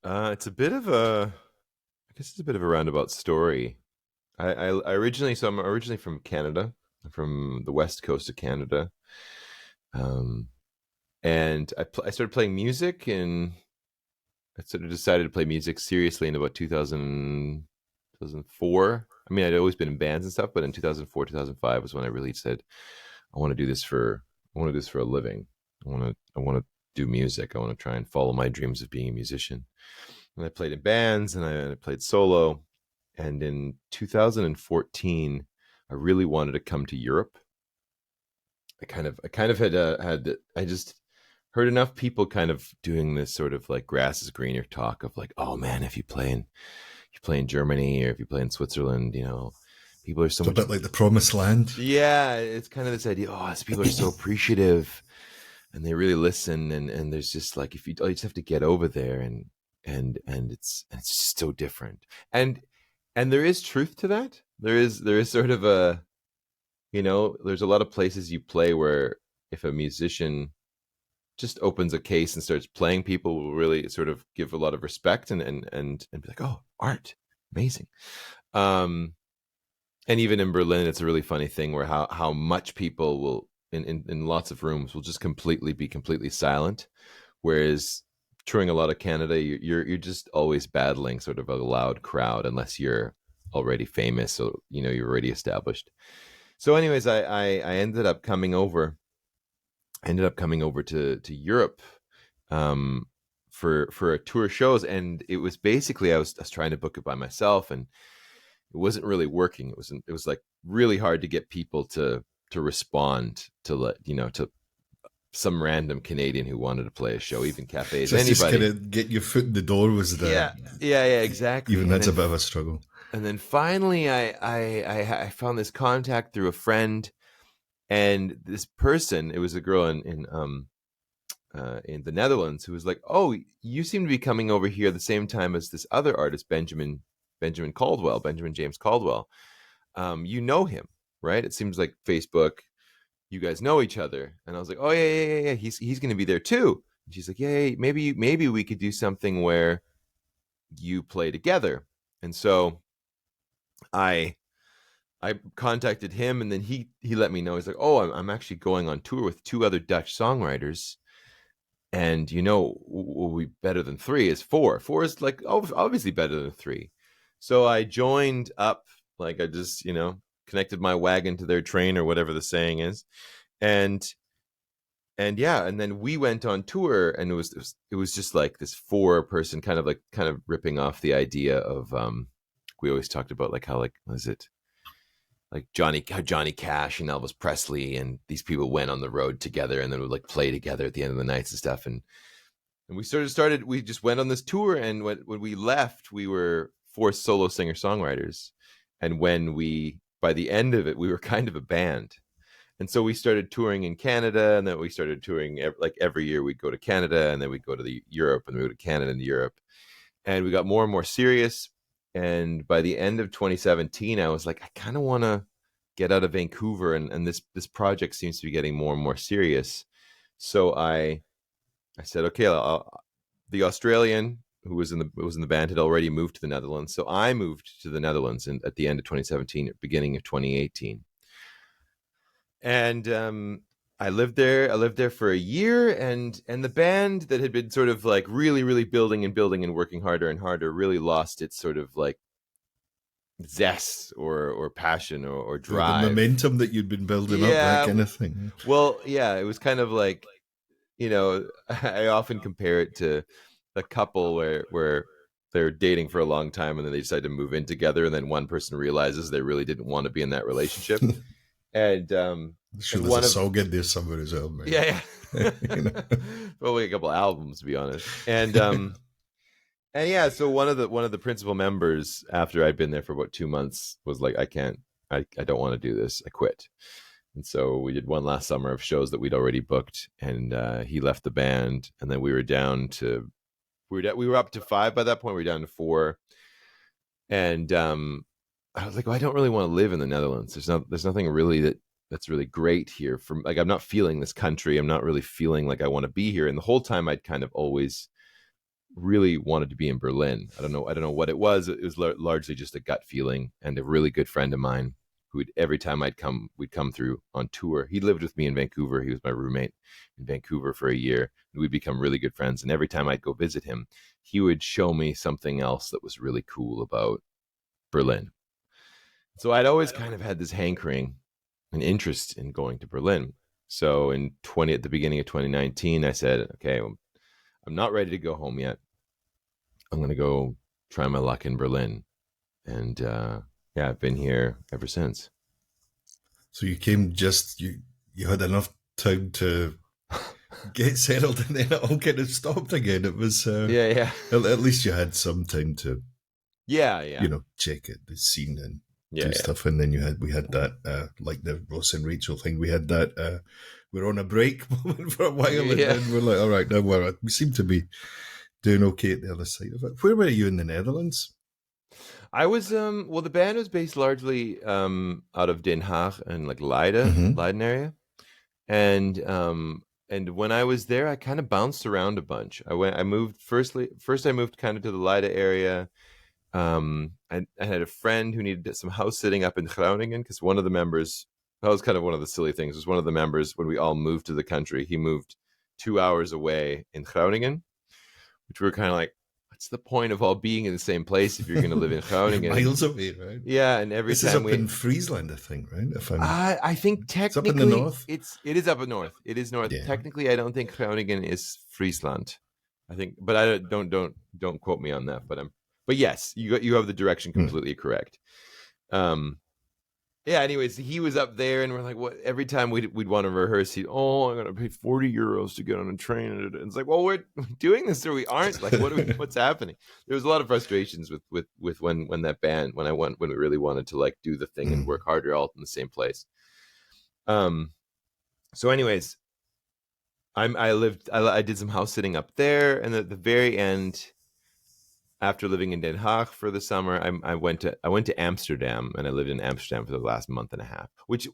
It's a bit of a, I guess it's a bit of a roundabout story. I originally, so I'm originally from Canada, from the west coast of Canada, um, and I started playing music, and I sort of decided to play music seriously in about 2004. I mean, I'd always been in bands and stuff, but in 2004, 2005 was when I really said, I want to do this for, I want to do this for a living. I want to do music. I want to try and follow my dreams of being a musician. And I played in bands, and I played solo. And in 2014, I really wanted to come to Europe. I kind of had, I just heard enough people kind of doing this sort of like grass is greener talk of like, oh man, if you play in Germany or if you play in Switzerland, people are so It's a much. bit like the promised land. Yeah, it's kind of this idea. Oh, these people are so appreciative, and they really listen. And there's just like, if you, oh, you just have to get over there, and it's just so different. And there is truth to that. There is sort of a, there's a lot of places you play where if a musician just opens a case and starts playing, people will really sort of give a lot of respect and be like, oh, art, amazing. Um, and even in Berlin, it's a really funny thing where how much people will in lots of rooms will just be completely silent, whereas touring a lot of Canada, you're just always battling sort of a loud crowd unless you're already famous, so you're already established. So, anyways, I ended up coming over to Europe, um, for a tour of shows, and it was basically I was trying to book it by myself, and it wasn't really working. It was like really hard to get people to respond to some random Canadian who wanted to play a show, even cafes, Just kind anybody. of get your foot in the door was Yeah, yeah, exactly. even that's a bit of a struggle. And then finally, I found this contact through a friend, and this person, it was a girl in the Netherlands, who was like, "Oh, you seem to be coming over here at the same time as this other artist, Benjamin James Caldwell. You know him, right? It seems like Facebook, you guys know each other." And I was like, "Oh, yeah. He's going to be there too." And she's like, "Yeah, maybe we could do something where you play together." And so I I contacted him, and then he let me know. He's like, "Oh, I'm actually going on tour with two other Dutch songwriters, and will be better than three is four. Four is like obviously better than three." So I joined up, like I just connected my wagon to their train, or whatever the saying is, and yeah, and then we went on tour, and it was just like this four person kind of ripping off the idea of we always talked about like how, like, what is it, like Johnny Cash and Elvis Presley and these people went on the road together and then would like play together at the end of the nights and stuff. And we just went on this tour, and when we left, we were four solo singer songwriters. And by the end of it, we were kind of a band. And so we started touring in Canada, and then we started touring like every year. We'd go to Canada, and then we'd go to Europe, and we go to Canada and Europe. And we got more and more serious. And by the end of 2017, I was like, I kind of want to get out of Vancouver, and this project seems to be getting more and more serious. So I said, okay, the Australian who was in the band had already moved to the Netherlands, so I moved to the Netherlands at the end of 2017, beginning of 2018, and I lived there. I lived there for a year, and the band that had been sort of like really, really building and working harder and harder really lost its sort of like zest or passion or The drive. momentum that you'd been building up, that Yeah, kind of thing. well, yeah, it was kind of like, I often compare it to a couple where they're dating for a long time, and then they decide to move in together, and then one person realizes they really didn't want to be in that relationship, and Sure, and there's a one of song in there somewhere as well, man. yeah, yeah. You know? Probably a couple albums, to be honest. And yeah, so one of the principal members, after I'd been there for about 2 months, was like, I don't want to do this, I quit. And so we did one last summer of shows that we'd already booked, and he left the band, and then we were we were up to five by that point. We were down to four, and I was like, well, I don't really want to live in the Netherlands. There's nothing really that's really great here. From like, I'm not feeling this country. I'm not really feeling like I want to be here. And the whole time, I'd kind of always really wanted to be in Berlin. I don't know what it was. It was largely just a gut feeling, and a really good friend of mine who every time we'd come through on tour. He lived with me in Vancouver. He was my roommate in Vancouver for a year, and we'd become really good friends. And every time I'd go visit him, he would show me something else that was really cool about Berlin. So I'd always kind of had this hankering, an interest in going to Berlin. So at the beginning of 2019, I said, okay, well, I'm not ready to go home yet. I'm going to go try my luck in Berlin. And yeah, I've been here ever since. So you came you had enough time to get settled, and then it all kind of stopped again. It was yeah. At least you had some time to yeah check it, the scene, and do stuff. And then we had that like the Ross and Rachel thing. We had that we're on a break moment for a while, and then we're like, all right, now we seem to be doing okay at the other side of it. Where were you in the Netherlands? I was well, the band was based largely out of Den Haag and like Leiden area, and when I was there, I kind of bounced around a bunch. I moved first I moved kind of to the Leiden area. I had a friend who needed some house sitting up in Groningen because one of the members, that was kind of one of the silly things, was one of the members, when we all moved to the country, he moved 2 hours away in Groningen, which we were kind of like, what's the point of all being in the same place if you're going to live in Groningen? Miles away, right? Yeah, and every this time is up in Friesland, I think, right? If I think technically it's up in the north. It is up north. It is north. Yeah. Technically, I don't think Groningen is Friesland. I think, but I don't quote me on that. But yes, you have the direction completely correct. Yeah. Anyways, he was up there, and we're like, what? Every time we'd want to rehearse, I'm gonna pay 40 euros to get on a train, and it's like, well, we're doing this or we aren't. Like, what's happening? There was a lot of frustrations with when we really wanted to like do the thing and work harder all in the same place. So, anyways, I did some house sitting up there, and at the very end, after living in Den Haag for the summer, I went to Amsterdam, and I lived in Amsterdam for the last month and a half. Which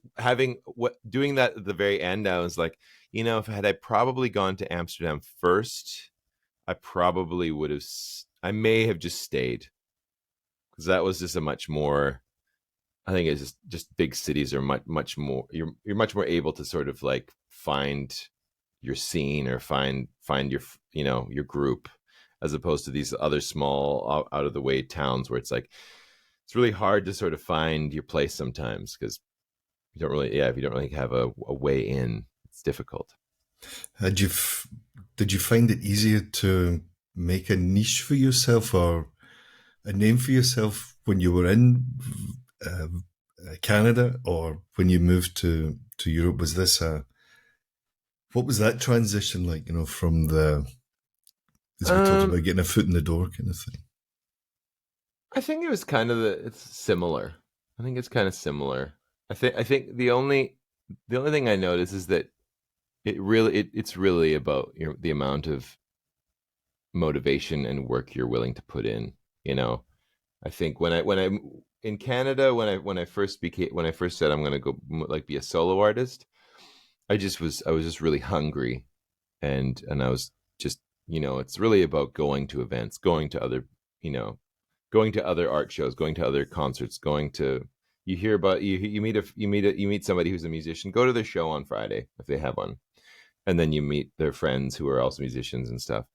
doing that at the very end, I was like, if I probably gone to Amsterdam first, I probably would have. I may have just stayed, because that was just a much more. I think it's just big cities are much more. You're much more able to sort of like find your scene or find your your group, as opposed to these other small out of the way towns where it's like it's really hard to sort of find your place sometimes, because if you don't really have a way in, it's difficult. Did you find it easier to make a niche for yourself or a name for yourself when you were in Canada, or when you moved to Europe? Was this what was that transition like, from the, as we talked about, getting a foot in the door kind of thing? I think it was kind of it's similar. I think it's kind of similar. I think the only thing I notice is that it's really about the amount of motivation and work you're willing to put in. I think when I in Canada, when I first said I'm going to go like be a solo artist, I was just really hungry, and I was just, it's really about going to events, going to other art shows, going to other concerts, you hear about, you meet somebody who's a musician, go to their show on Friday if they have one, and then you meet their friends who are also musicians and stuff.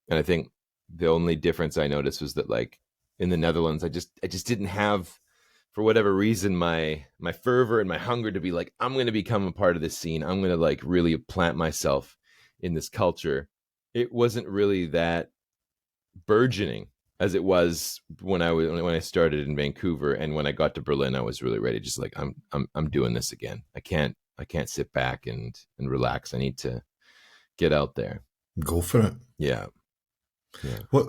And I think the only difference I noticed was that, like, in the Netherlands, I just didn't have, for whatever reason, my fervor and my hunger to be like, I'm going to become a part of this scene. I'm going to like really plant myself in this culture. It wasn't really that burgeoning as it was when I started in Vancouver, and when I got to Berlin, I was really ready. Just like, I'm doing this again. I can't sit back and relax. I need to get out there. Go for it. Yeah. What?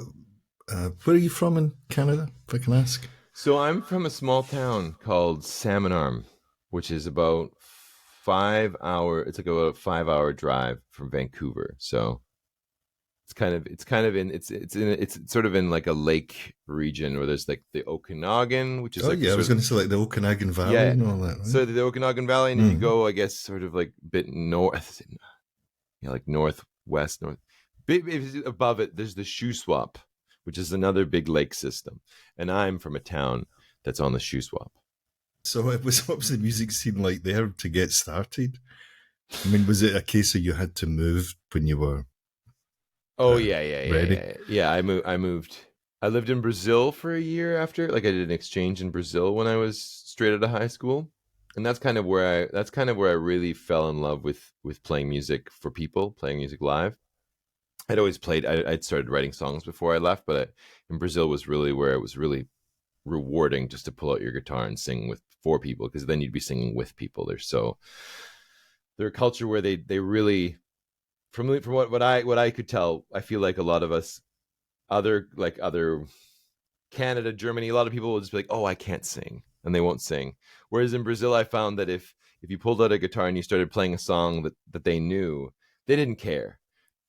Where are you from in Canada, if I can ask? So I'm from a small town called Salmon Arm, which is about 5 hour. It's like about a 5-hour drive from Vancouver. So it's sort of in like a lake region where there's like the Okanagan, which is I was going to say like the Okanagan Valley and all that. Right? So the Okanagan Valley, and if you go, I guess, sort of like a bit north, like northwest, Above it, there's the Shuswap, which is another big lake system, and I'm from a town that's on the Shuswap. So what was the music scene like there to get started? I mean, was it a case of you had to move when you were Oh ready? yeah. I moved. I lived in Brazil for a year after. Like I did an exchange in Brazil when I was straight out of high school, and that's kind of where I really fell in love with playing music for people, playing music live. I'd always played. I'd started writing songs before I left, but in Brazil was really where it was really rewarding just to pull out your guitar and sing with for people, because then you'd be singing with people. They're a culture where they really, from what I could tell, I feel like a lot of us other Canada, Germany, a lot of people will just be like, oh, I can't sing, and they won't sing. Whereas in Brazil, I found that if you pulled out a guitar and you started playing a song that they knew, they didn't care.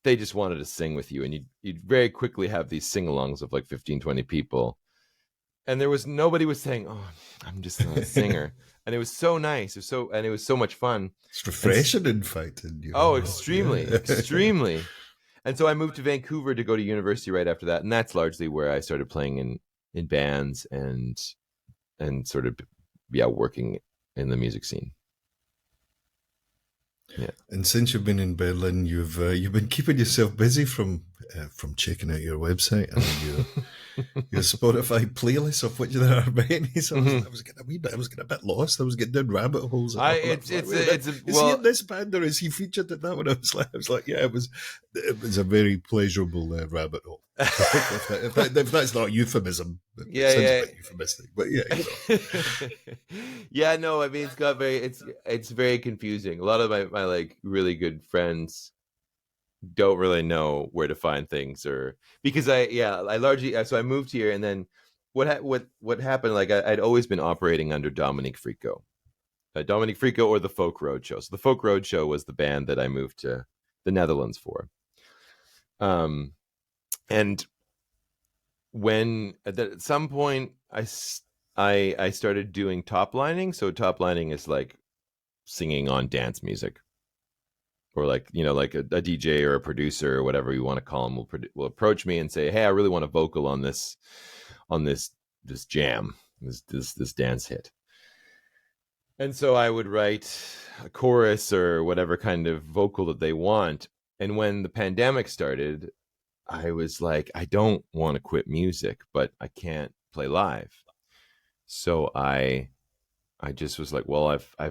They just wanted to sing with you, and you'd very quickly have these sing-alongs of like 15, 20 people, and nobody was saying, oh, I'm just not a singer. And it was so nice. It was so much fun. It's refreshing, in fact. And, extremely, extremely. And so I moved to Vancouver to go to university right after that, and that's largely where I started playing in bands and sort of working in the music scene. Yeah. And since you've been in Berlin, you've been keeping yourself busy from checking out your website and your Spotify playlist, of which there are many. So I was getting a bit lost. I was getting down rabbit holes. Is he in this band or is he featured in that one? I was like, yeah, it was a very pleasurable rabbit hole. if that's not a euphemism, it sounds a bit euphemistic, but yeah, no, I mean it's very confusing. A lot of my like really good friends don't really know where to find things, or because I largely so I moved here, and then what happened, like I'd always been operating under Dominic Fricot, or the Folk Roadshow. So the Folk Roadshow was the band that I moved to the Netherlands for. And when at some point I started doing toplining. So toplining is like singing on dance music, or like like a DJ or a producer or whatever you want to call them will approach me and say, hey, I really want a vocal on this jam, this dance hit. And so I would write a chorus or whatever kind of vocal that they want. And when the pandemic started, I was like, I don't want to quit music, but I can't play live. So I just was like, well, I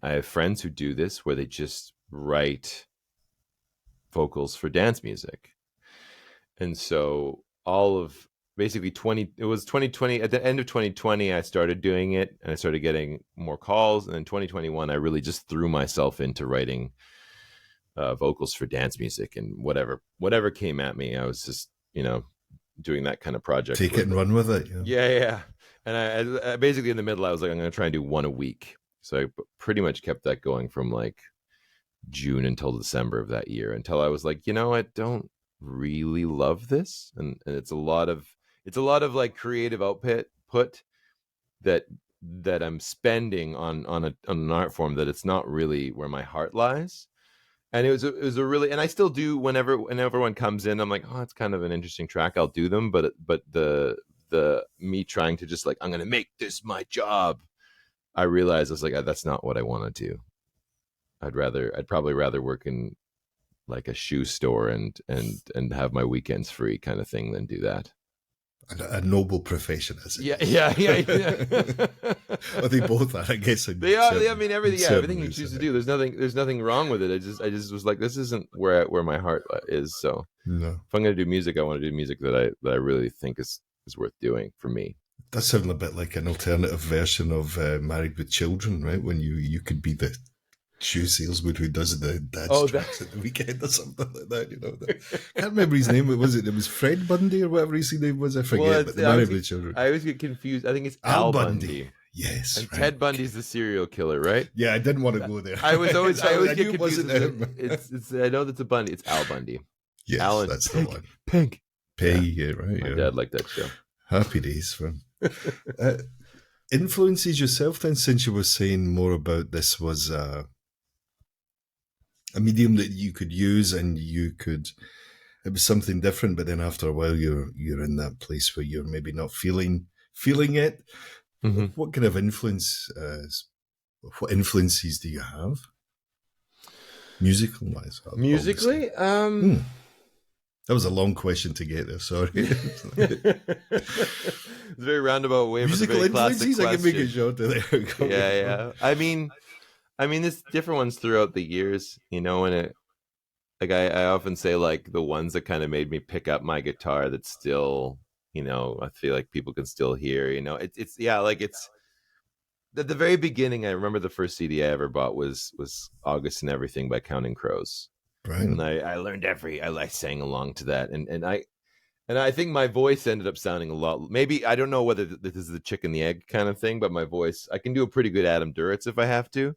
have friends who do this, where they just write vocals for dance music. And so all of basically 2020, at the end of 2020, I started doing it, and I started getting more calls. And in 2021, I really just threw myself into writing vocals for dance music, and whatever came at me, I was just doing that kind of project. Take it and run with it. Yeah. And I basically, in the middle, I was like, I'm going to try and do one a week. So I pretty much kept that going from like June until December of that year, until I was like, I don't really love this, and it's a lot of like creative output that I'm spending on an art form that it's not really where my heart lies. And it was a really, and I still do whenever one comes in, I'm like, oh, it's kind of an interesting track, I'll do them. But the me trying to just like, I'm going to make this my job, I realized I was like, that's not what I want to do. I'd probably rather work in like a shoe store and have my weekends free kind of thing than do that. A noble profession, as it is. Yeah. Well, they both are, I guess. They are. I mean, everything you choose to do, there's nothing wrong with it. I just was like, this isn't where my heart is. So no. If I'm going to do music, I want to do music that I really think is worth doing for me. That sounds a bit like an alternative version of Married with Children, right? When you could be the shoe salesman who does the dance tracks at the weekend or something like that. Can't remember his name. What was it? It was Fred Bundy or whatever his name was. I forget. But the Married with Children. I always get confused. I think it's Al Bundy. Yes, and right. Ted Bundy's the serial killer, right? Yeah, I didn't want to go there. I always get confused. It's I know that's a Bundy. It's Al Bundy. Yes, Alan, that's the one. Pink. Yeah, right. My dad liked that show. Happy days for him. Influences yourself then, since you were saying more about this was a medium that you could use and you could it was something different. But then after a while, you're in that place where you're maybe not feeling it. Mm-hmm. What kind of influence? What influences do you have, musical wise? Musically, That was a long question to get there. Sorry. it's a very roundabout way, but a Musical very classic influences. I can make question. it shorter there. Yeah. I mean, there's different ones throughout the years. When it like I often say like the ones that kind of made me pick up my guitar that still, I feel like people can still hear. It's yeah, like it's at the very beginning. I remember the first CD I ever bought was August and Everything by Counting Crows, and Brilliant. I sang along to that, and I think my voice ended up sounding a lot. Maybe I don't know whether this is the chicken the egg kind of thing, but my voice, I can do a pretty good Adam Duritz if I have to.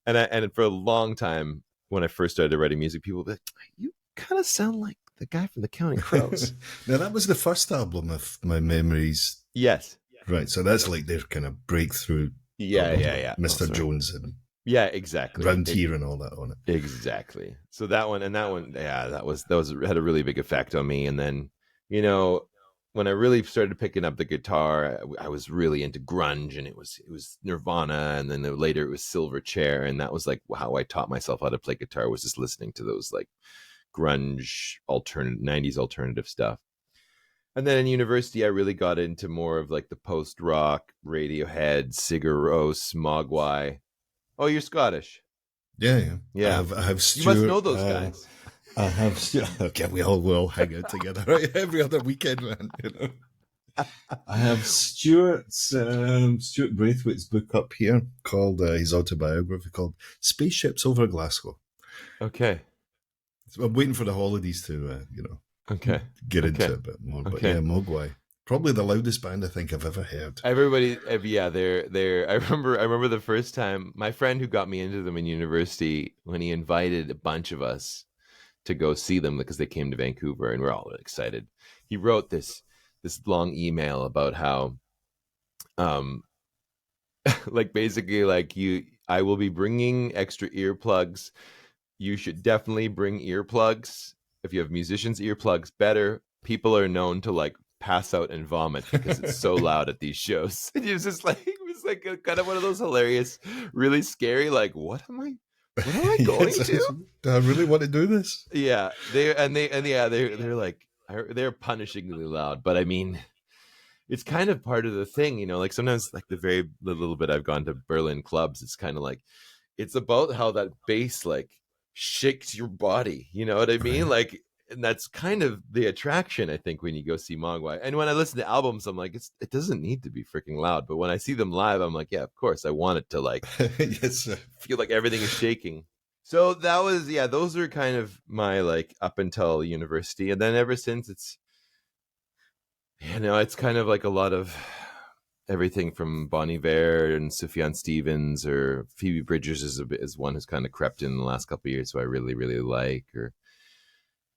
And for a long time, when I first started writing music, people would be like, "You kind of sound like the guy from the Counting Crows." Now that was the first album of my memories. Yes. Right, so that's like their kind of breakthrough album, Yeah. Mr. Oh, Jones and yeah, exactly. Round Here and all that on it. Exactly. So that one, yeah, that was had a really big effect on me. And then, you know, when I really started picking up the guitar, I was really into grunge, and it was Nirvana, and then later it was Silverchair, and that was like how I taught myself how to play guitar, was just listening to those like grunge alternative 90s alternative stuff. And then in university, I really got into more of like the post rock, Radiohead, Sigur Rós, Mogwai. Oh, you're Scottish. Yeah. Yeah. I have You must Stuart. know those guys. I have Stuart. Okay, we all will hang out together right? Every other weekend, man. I have Stuart Braithwaite's book up here called his autobiography called Spaceships Over Glasgow. Okay. So I'm waiting for the holidays to, Okay. get into it a bit more. But yeah, Mogwai. Probably the loudest band I think I've ever heard. Everybody, yeah, they're. I remember the first time my friend who got me into them in university, when he invited a bunch of us to go see them because they came to Vancouver, and we're all excited. He wrote this long email about how, like basically like I will be bringing extra earplugs. You should definitely bring earplugs. If you have musicians' earplugs, better. People are known to like pass out and vomit because it's so loud at these shows. And it was like a, kind of one of those hilarious, really scary, like, what am I going to? Do I really want to do this? Yeah, they're like, they're punishingly loud, but I mean, it's kind of part of the thing, like sometimes like the little bit I've gone to Berlin clubs, it's kind of like, it's about how that bass like shakes your body, you know what I mean? Right. Like, and that's kind of the attraction, I think, when you go see Mogwai. And when I listen to albums, I'm like, it doesn't need to be freaking loud. But when I see them live, I'm like, yeah, of course, I want it to like Yes, sir. feel like everything is shaking. So that was, yeah, those are kind of my like up until university, and then ever since it's kind of like a lot of everything from Bon Iver and Sufjan Stevens, or Phoebe Bridgers is one who's kind of crept in the last couple of years, so I really really like. Or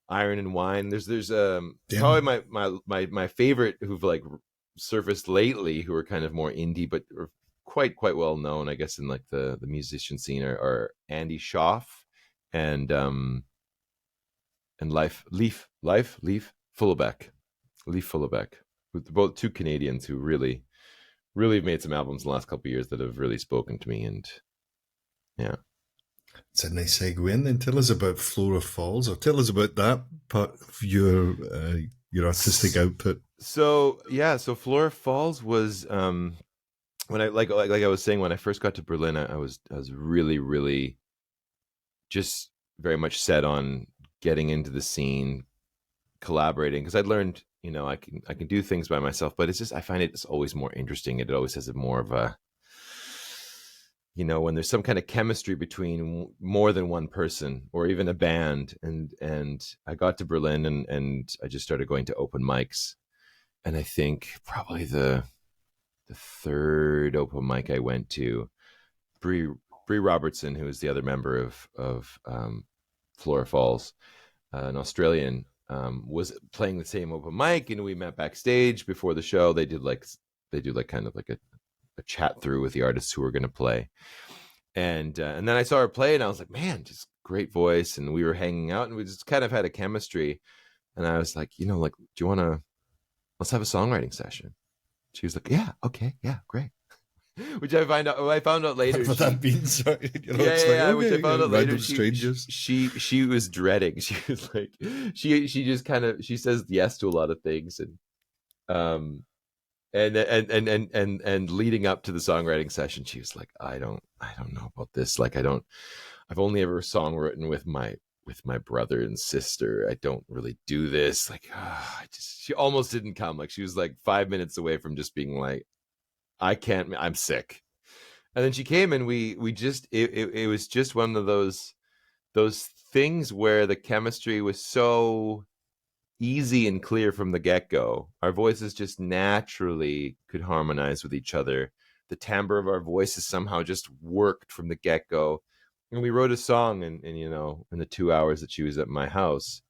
Iron and Wine. There's probably my favorite who've like surfaced lately, who are kind of more indie but are quite well known, I guess, in like the musician scene, are Andy Schaaf and Leaf Fullback. Leaf Fullback, with both two Canadians who really have made some albums in the last couple of years that have really spoken to me. And yeah, it's a nice segue in. Then tell us about Flora Falls, or tell us about that part of your artistic output. So Flora Falls was when I like I was saying, when I first got to Berlin, I was really really just very much set on getting into the scene, collaborating, because I'd learned, I can do things by myself, but it's just, I find it's always more interesting. It always has a more of a, when there's some kind of chemistry between more than one person or even a band. And I got to Berlin, and I just started going to open mics. And I think probably the third open mic I went to, Bree Robertson, who is the other member of Flora Falls, an Australian, was playing the same open mic, and we met backstage before the show. They do like kind of like a chat through with the artists who were going to play, and then I saw her play, and I was like, man, just great voice, and we were hanging out, and we just kind of had a chemistry. And I was like, like, do you want to, let's have a songwriting session. She was like, yeah, okay, yeah, great. Which I found out later. What that means, right? Yeah, It's yeah, like, yeah. Which I okay, found out later. random strangers. She was dreading. She was like, she just kind of, she says yes to a lot of things, um, and leading up to the songwriting session, she was like, I don't know about this. Like, I've only ever songwritten with my brother and sister. I don't really do this. Like, she almost didn't come. Like, she was like 5 minutes away from just being like, I can't. I'm sick. And then she came, and we just it was just one of those things where the chemistry was so easy and clear from the get-go. Our voices just naturally could harmonize with each other. The timbre of our voices somehow just worked from the get-go. And we wrote a song in the 2 hours that she was at my house.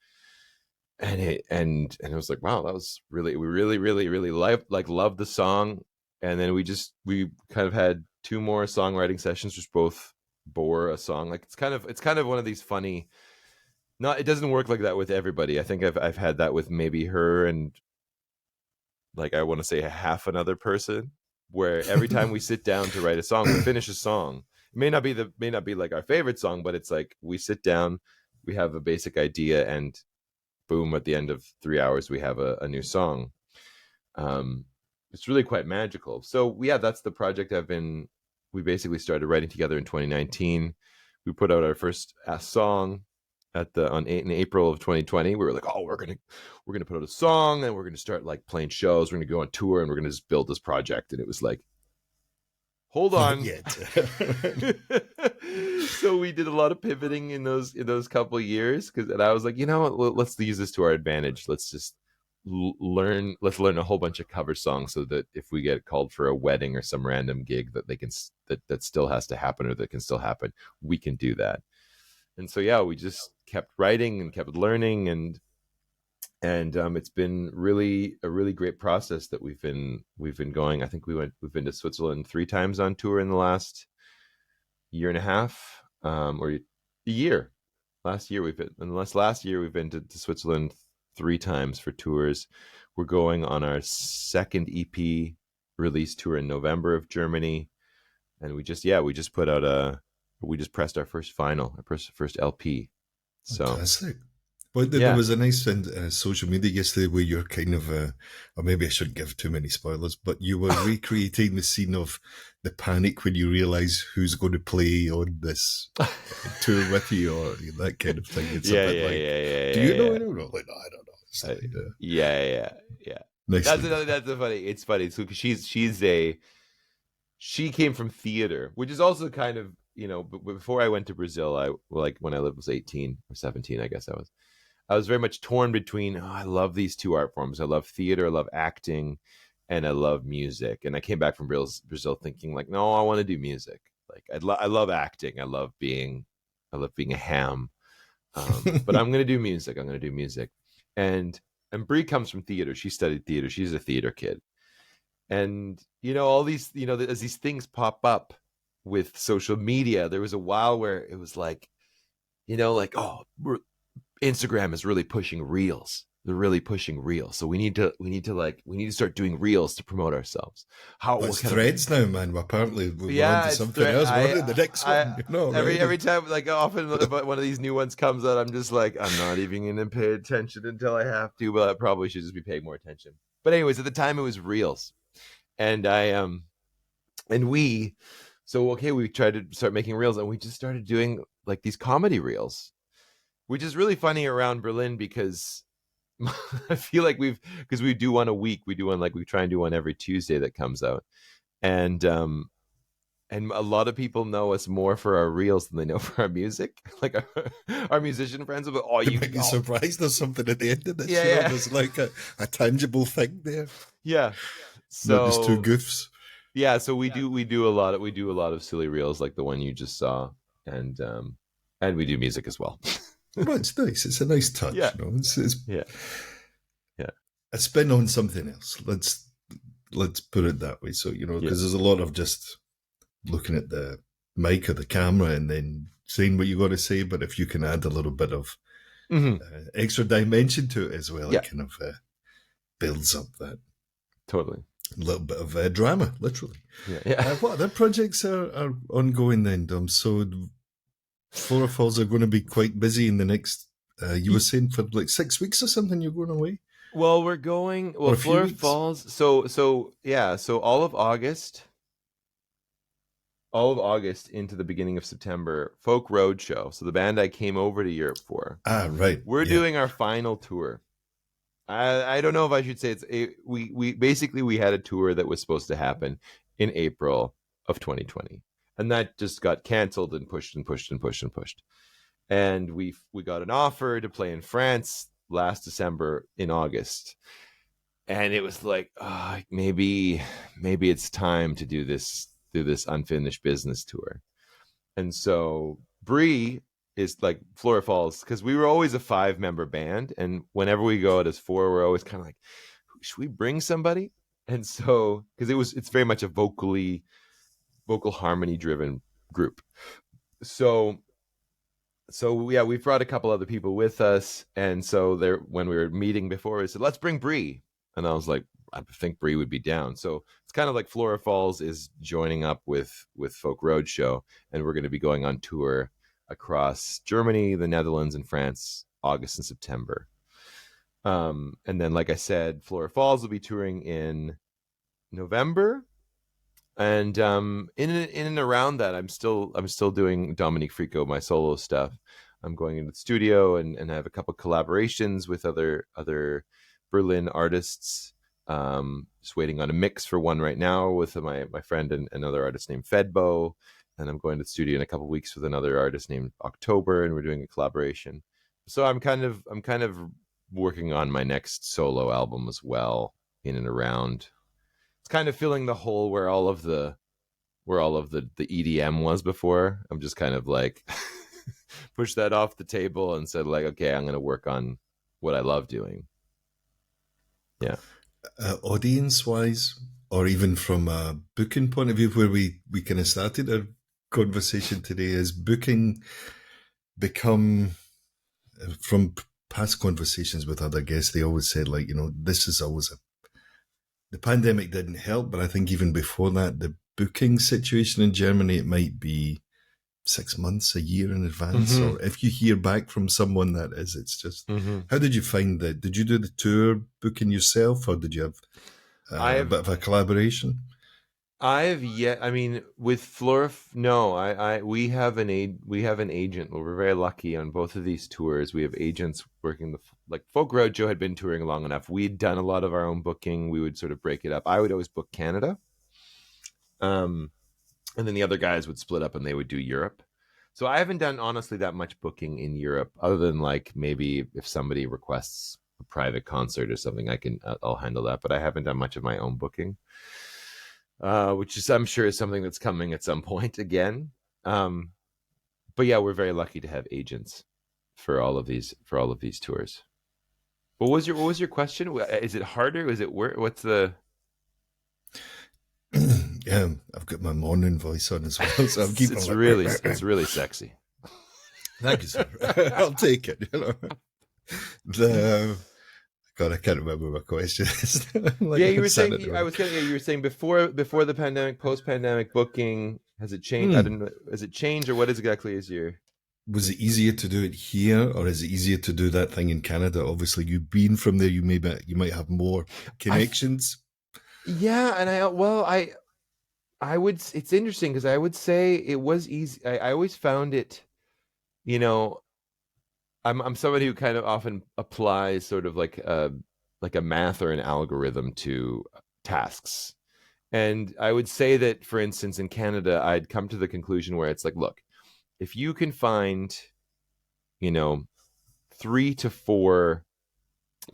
And it was like, wow, that was really, we really, really, really loved the song. And then we kind of had two more songwriting sessions, which both bore a song. Like, it's kind of one of these funny, not, it doesn't work like that with everybody. I think I've had that with maybe her and, like, I want to say half another person, where every time we sit down to write a song, we finish a song. It may not be like our favorite song, but it's like we sit down, we have a basic idea, and boom, at the end of 3 hours we have a new song. um it's really quite magical. So yeah, that's the project we basically started writing together in 2019. We put out our first song in April of 2020. We were like, oh, we're gonna put out a song, and we're gonna start like playing shows, we're gonna go on tour, and we're gonna just build this project. And it was like, hold Not on. yet. So we did a lot of pivoting in those couple of years, and I was like, you know what, let's use this to our advantage. Let's just learn a whole bunch of cover songs, so that if we get called for a wedding or some random gig that they can that still has to happen, or that can still happen, we can do that. And so yeah, we just kept writing and kept learning, and it's been really a really great process that we've been going. I think we've been to Switzerland 3 times on tour in the last year and a half, or a year. Last year we've been to Switzerland 3 times for tours. We're going on our second EP release tour in November of Germany, and we just put out we just pressed our first vinyl, our first LP. So Fantastic. Well, there yeah. was a nice thing social media yesterday where you're kind of, or maybe I shouldn't give too many spoilers, but you were recreating the scene of the panic when you realise who's going to play on this tour with you, or that kind of thing. It's Yeah, a bit yeah, like, yeah, yeah, do you know? yeah, I don't know. Like, no, I don't know. It's like, yeah, yeah, yeah. nice That's thing. another. That's a funny. It's funny. So she came from theater, which is also kind of, before I went to Brazil, when I was 18 or 17, I guess I was very much torn between, oh, I love these two art forms. I love theater, I love acting, and I love music. And I came back from Brazil thinking like, no, I want to do music. Like, I love acting. I love being a ham. But I'm going to do music. I'm going to do music. And Brie comes from theater. She studied theater. She's a theater kid. And all these, as these things pop up with social media, there was a while where it was like, like, oh, Instagram is really pushing reels. They're really pushing reels. So we need to start doing reels to promote ourselves. Well, it's threads now, man. Apparently, we're on Yeah, to it's something else. We're on to the next I one. Right? every time, like, often if one of these new ones comes out, I'm just like, I'm not even gonna pay attention until I have to, but I probably should just be paying more attention. But anyways, at the time it was reels. And and we so okay, we tried to start making reels, and we just started doing like these comedy reels, which is really funny around Berlin, because I feel like because we do one a week. We do one, like, we try and do one every Tuesday that comes out. And a lot of people know us more for our reels than they know for our music. Like, our musician friends will go, You might be surprised there's something at the end of this. Yeah, yeah. There's like a tangible thing there. Yeah. So not just two goofs. Yeah, so we do a lot of silly reels like the one you just saw, and we do music as well. Well, it's nice. It's a nice touch. Yeah. It's yeah. a spin on something else. Let's put it that way. So because there's a lot of just looking at the mic or the camera and then saying what you got to say. But if you can add a little bit of Mm-hmm. extra dimension to it as well. Yeah, It kind of builds up that totally. little bit of drama, literally. Yeah, yeah. What other projects are ongoing then, Dom? So Flora Falls are going to be quite busy in the next, you were saying for like 6 weeks or something you're going away? Well, we're going. Well, Or a few Flora weeks? Falls. So yeah. So all of August into the beginning of September, Folk Roadshow. So the band I came over to Europe for, Ah, right. we're Yeah. doing our final tour. I don't know if I should say we basically we had a tour that was supposed to happen in April of 2020, and that just got canceled and pushed and pushed and pushed and pushed. And we got an offer to play in France last December in August, and it was like, maybe it's time to do this unfinished business tour. And so Bree is like Flora Falls, because we were always a 5-member band, and whenever we go out as 4, we're always kind of like, should we bring somebody? And so because it's very much a vocal harmony driven group. So yeah, we brought a couple other people with us, and so there when we were meeting before, we said let's bring Bree, and I was like, I think Bree would be down. So it's kind of like Flora Falls is joining up with Folk Roadshow, and we're going to be going on tour across Germany, the Netherlands, and France, August and September. And then, like I said, Flora Falls will be touring in November, and in and around that, I'm still doing Dominique Fricot, my solo stuff. I'm going into the studio and I have a couple collaborations with other Berlin artists. Just waiting on a mix for one right now with my friend and another artist named Fedbo, and I'm going to the studio in a couple weeks with another artist named October, and we're doing a collaboration. So I'm kind of working on my next solo album as well, in and around. It's kind of filling the hole where all of the EDM was before. I'm just kind of like pushed that off the table and said like, okay, I'm going to work on what I love doing. Yeah. Audience wise, or even from a booking point of view, where we kind of started our conversation today, is booking become, from past conversations with other guests, they always said, like, this is always the pandemic didn't help, but I think even before that, the booking situation in Germany, it might be 6 months, a year in advance, Mm-hmm. or if you hear back from someone, that is, it's just, how did you find that? Did you do the tour booking yourself, or did you have a bit of a collaboration? I mean, with Flora, no, we have an agent. Well, we're very lucky on both of these tours. We have agents working like Folk Roadshow had been touring long enough. We'd done a lot of our own booking. We would sort of break it up. I would always book Canada, and then the other guys would split up and they would do Europe. So I haven't done honestly that much booking in Europe, other than like maybe if somebody requests a private concert or something, I'll handle that. But I haven't done much of my own booking. Which is, I'm sure, is something that's coming at some point again. But yeah, we're very lucky to have agents for all of these tours. What was your question? Is it harder? Is it what's the? Yeah, I've got my morning voice on as well, so I'm keeping it's like, really sexy. Thank you, sir. I'll take it. God, I can't remember my question. Like, yeah, you were saying. You were saying before the pandemic, post pandemic booking, has it changed? I don't know. Has it changed, or what exactly is your? Was it easier to do it here, or is it easier to do that thing in Canada? Obviously, you've been from there. You might have more connections. Yeah, and I would. It's interesting because I would say it was easy. I always found it. I'm somebody who kind of often applies sort of like a math or an algorithm to tasks. And I would say that, for instance, in Canada, I'd come to the conclusion where it's like, look, if you can find, 3 to 4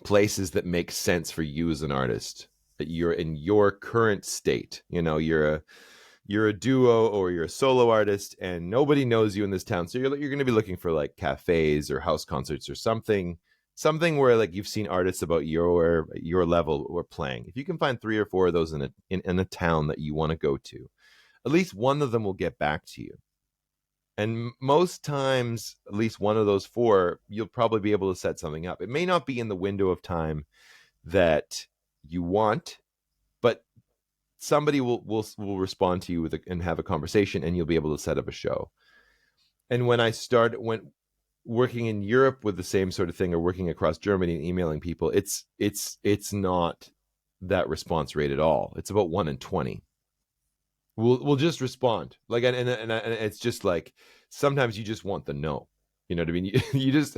places that make sense for you as an artist, that you're in your current state, you're a duo or you're a solo artist and nobody knows you in this town, so you're going to be looking for like cafes or house concerts or something where like you've seen artists about your level or playing. If you can find 3 or 4 of those in a town that you want to go to, at least one of them will get back to you. And most times, at least one of those four, you'll probably be able to set something up. It may not be in the window of time that you want, but somebody will respond to you and have a conversation, and you'll be able to set up a show. And when I started when working in Europe with the same sort of thing, or working across Germany and emailing people, it's not that response rate at all. It's about 1 in 20. We'll just respond, like, and it's just like sometimes you just want the no. You know what I mean? You just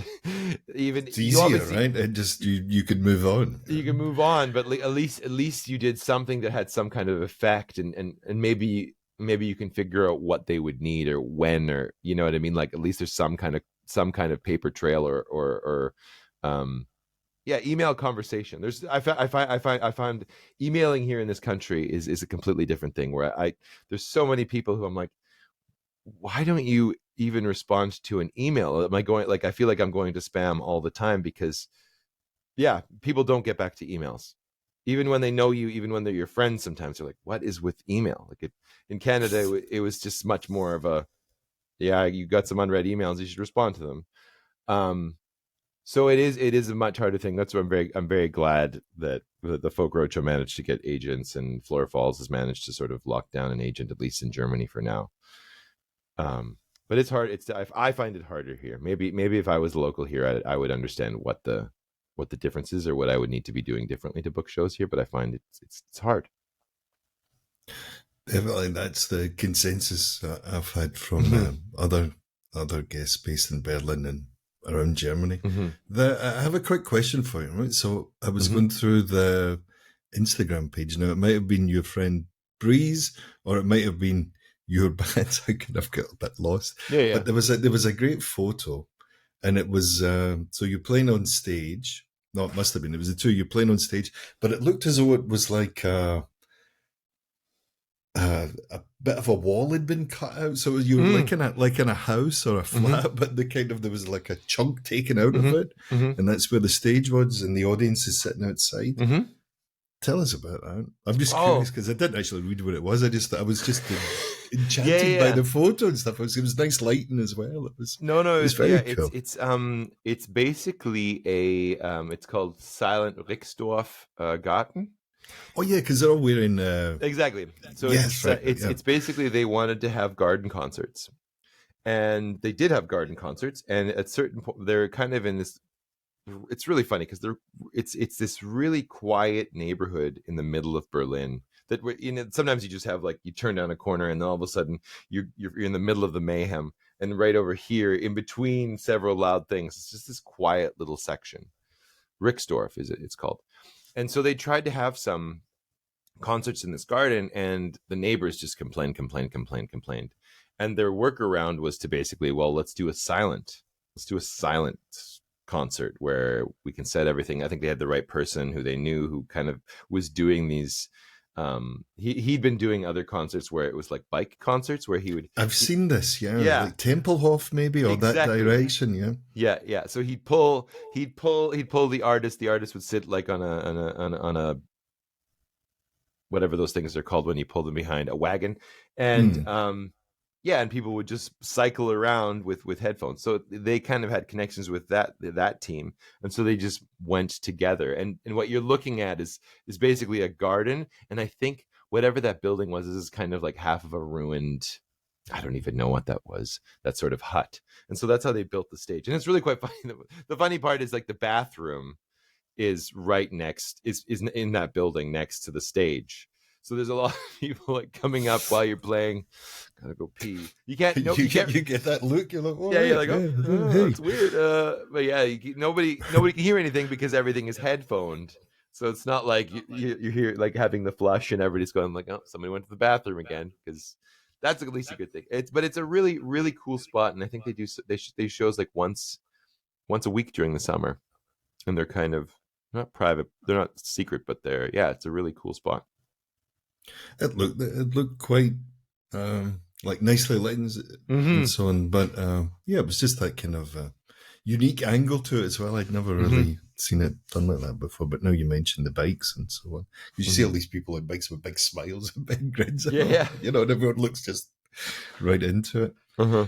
even It's you easier, obviously right? It just you could move on. you can move on, but at least you did something that had some kind of effect, and maybe you can figure out what they would need or when, or you know what I mean. Like at least there's some kind of paper trail, or yeah, email conversation. I find emailing here in this country is a completely different thing. Where there's so many people who I'm like, why don't you even respond to an email? Am I going, like, I feel like I'm going to spam all the time because yeah, people don't get back to emails. Even when they know you, even when they're your friends, sometimes they're like, what is with email? Like in Canada, it was just much more of a, yeah, you got some unread emails, you should respond to them. Um, so it is a much harder thing. That's why I'm very glad that the Folk Roadshow managed to get agents, and Flora Falls has managed to sort of lock down an agent, at least in Germany for now. Um, but it's hard. I find it harder here. Maybe if I was local here, I would understand what the difference is, or what I would need to be doing differently to book shows here. But I find it's hard. Definitely, that's the consensus I've had from Mm-hmm. other guests based in Berlin and around Germany. Mm-hmm. I have a quick question for you. Right, so I was Mm-hmm. going through the Instagram page. Now it might have been your friend Breeze, or it might have been your band. So I kind of got a bit lost. Yeah, yeah. But there was a great photo, and it was so you're playing on stage. No, it must have been. It was the two you're playing on stage, but it looked as though it was like. A bit of a wall had been cut out, so you were Mm. like in a house or a Mm-hmm. flat, but there was like a chunk taken out of Mm-hmm. it, Mm-hmm. and that's where the stage was, and the audience is sitting outside. Mm-hmm. Tell us about that. I'm just curious Oh, because I didn't actually read what it was. I was just yeah, enchanted by yeah. the photo and stuff. It was nice lighting as well. It was No, no, it was yeah, very cool. it's basically it's called Silent Rixdorf Garten. Oh yeah, because they're all wearing. Exactly. So Yes, right. Yeah. it's basically they wanted to have garden concerts, and they did have garden concerts, and at certain point they're kind of in this. It's really funny because it's this really quiet neighborhood in the middle of Berlin. That sometimes you just have, like, you turn down a corner and then all of a sudden you're in the middle of the mayhem, and right over here in between several loud things, it's just this quiet little section. Rixdorf it's called. And so they tried to have some concerts in this garden, and the neighbors just complained. And their workaround was to basically, well, let's do a silent concert where we can set everything. I think they had the right person who they knew, who kind of was doing these. He'd been doing other concerts where it was like bike concerts where I've seen this. Yeah, yeah, like Tempelhof maybe, or that exactly. direction. Yeah. Yeah. So he'd pull the artist. The artist would sit like on a whatever those things are called when you pull them behind a wagon, and Hmm. yeah, and people would just cycle around with headphones. So they kind of had connections with that team, and so they just went together. And what you're looking at is basically a garden, and I think whatever that building was is kind of like half of a ruined. I don't even know what that was. That sort of hut, and so that's how they built the stage. And it's really quite funny. The funny part is, like, the bathroom is right next is in that building next to the stage. So there's a lot of people, like, coming up while you're playing. Gotta go pee. You can't. No, you can't. You get that look. You're like, all Yeah, you're right, like, oh, yeah, hey. that's weird. But yeah, nobody can hear anything because everything is headphoned. So it's not like you hear, like, having the flush and everybody's going like, oh, somebody went to the bathroom again, because that's at least a good thing. But it's a really really cool spot, and I think they shows like once a week during the summer, and they're kind of not private, they're not secret, but it's a really cool spot. It looked quite like nicely lit and Mm-hmm. so on. But yeah, it was just that kind of unique angle to it as well. I'd never Mm-hmm. really seen it done like that before. But now you mentioned the bikes and so on. Because you see all Mm-hmm. these people on bikes with big smiles and big grins on Yeah, them, yeah. and everyone looks just right into it. Uh-huh.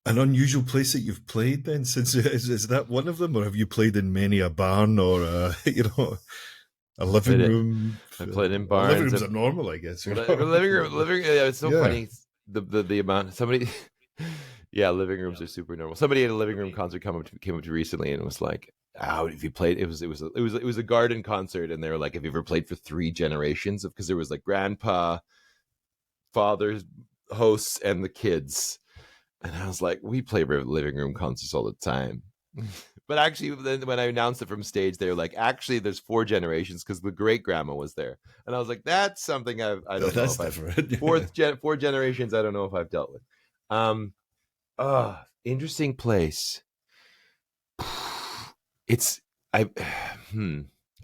An unusual place that you've played then, since is that one of them, or have you played in many a barn or a living Played it. room? I played in Well, living barns. rooms are normal, I guess. Living room. Yeah, it's so Yeah. funny. The amount somebody. Yeah, living rooms are super normal. Somebody at a living room concert came up to recently and was like, "Oh, if you played, it was a garden concert, and they were like, have you ever played for three generations of?" Because there was like grandpa, fathers, hosts, and the kids. And I was like, we play living room concerts all the time. But actually, then when I announced it from stage, they were like, actually, there's four generations because the great grandma was there. And I was like, that's something I don't know That's if I've different. four generations. I don't know if I've dealt with. Um, Interesting place. It's I,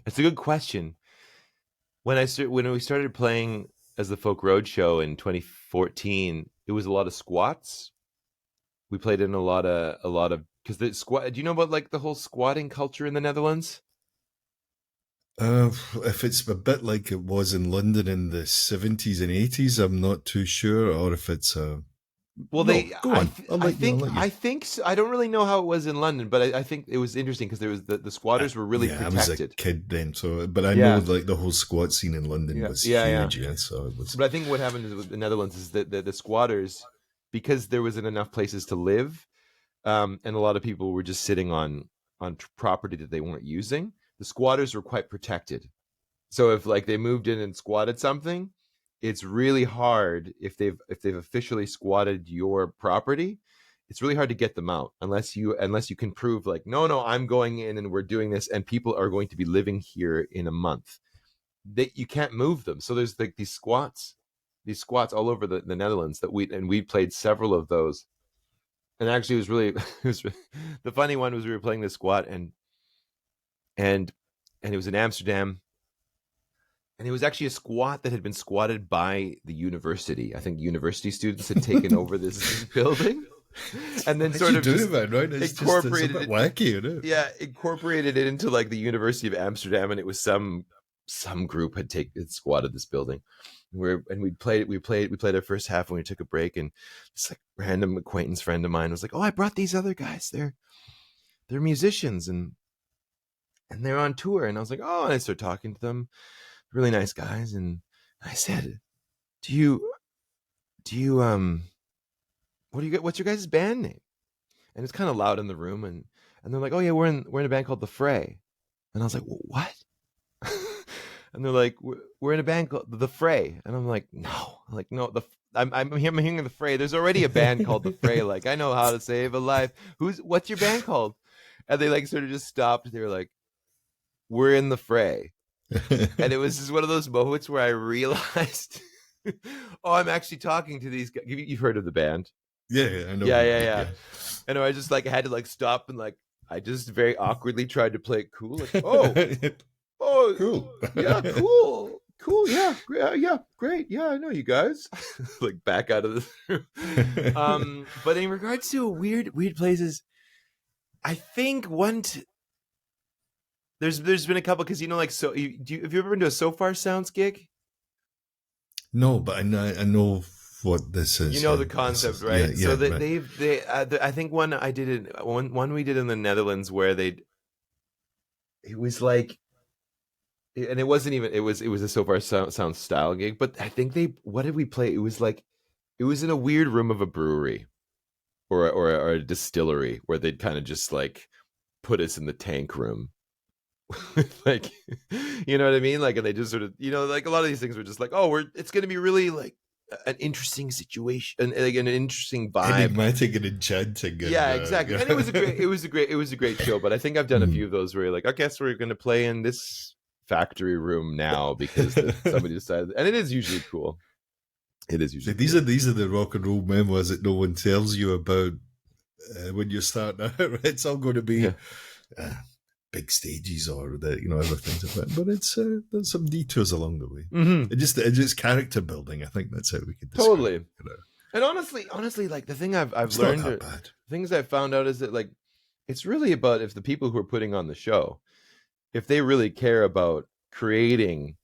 it's a good question. When we started playing as the Folk Road Show in 2014, it was a lot of squats. We played in a lot of because the squat. Do you know about like the whole squatting culture in the Netherlands? If it's a bit like it was in London in the 70s and 80s, I'm not too sure. Or if it's Well, no, go on. I'll let you. I think so. I don't really know how it was in London, but I think it was interesting because there was the squatters were really Yeah, I was a protected. kid then, so but I know Yeah, like the whole squat scene in London was yeah. huge. Yeah, so it was. But I think what happened with the Netherlands is that the squatters, because there wasn't enough places to live, and a lot of people were just sitting on property that they weren't using. The squatters were quite protected. So if like they moved in and squatted something, it's really hard if they've officially squatted your property. It's really hard to get them out unless you can prove like no, I'm going in and we're doing this and people are going to be living here in a month. That you can't move them. So there's like these squats all over the Netherlands that we played several of those. And actually it was really it was the funny one was we were playing this squat and and it was in Amsterdam. And it was actually a squat that had been squatted by the university. I think university students had taken over this building and then What sort you of do, just man? Right? It's a incorporated bit it. wacky, isn't it? Yeah, incorporated it into like the University of Amsterdam, and it was some group had squatted this building. And we played our first half, and we took a break, and this like random acquaintance friend of mine was like, "Oh, I brought these other guys. They're musicians, and they're on tour." And I was like, "Oh," and I started talking to them, really nice guys, and I said, do you what's your guys' band name?" And it's kind of loud in the room, and they're like, "Oh yeah, we're in a band called The Fray." And I was like, "What?" And they're like, "We're in a band called The Fray." And I'm like, "No." I'm like, "No, I'm hearing The Fray. There's already a band called The Fray. Like, I know how to save a life. What's your band called?" And they like sort of just stopped. They were like, "We're in The Fray." And it was just one of those moments where I realized, oh, I'm actually talking to these guys. You've heard of the band? Yeah, I know. Yeah. Yeah. And I just like had to like stop and like I just very awkwardly tried to play it cool. Like, oh, Cool. yeah, cool, yeah, great, yeah, I know you guys. Like back out of the room. But in regards to weird places, I think there's been a couple because like have you ever been to a So Far Sounds gig? No, but I know what this You is. know Yeah, the this concept, is, yeah, right? So yeah, that right. I think one we did in the Netherlands where it was like, and it wasn't even it was a So Far Sound style gig, but I think what did we play? It was like it was in a weird room of a brewery or a distillery where they'd kind of just like put us in the tank room. Like, you know what I mean? Like, and they just sort of, like a lot of these things were just like, oh, it's going to be really like an interesting situation and like an interesting vibe. Enigmatic and enchanting, and Yeah, exactly. And it was a great show. But I think I've done a few of those where you're like, I guess we're going to play in this factory room now because somebody decided, and it is usually cool. It is So usually these cool. are the rock and roll memoirs that no one tells you about when you're starting out. Right? It's all going to Yeah, be uh, big stages or everything's about, but it's there's some detours along the way. mm-hmm. It's just character building. I think that's how we could describe Totally. it. And honestly, like the thing I've It's not learned, that bad. things I've found out is that like it's really about if the people who are putting on the show, if they really care about creating,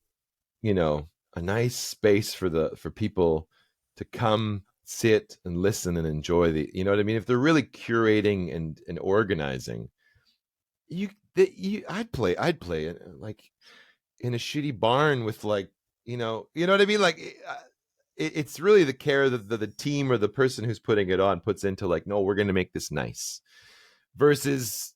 you know, nice space for people to come sit and listen and enjoy you know what I mean? If they're really curating and organizing, I'd play it like in a shitty barn with like, you know what I mean? Like it's really the care that the team or the person who's putting it on puts into like, no, we're going to make this nice, versus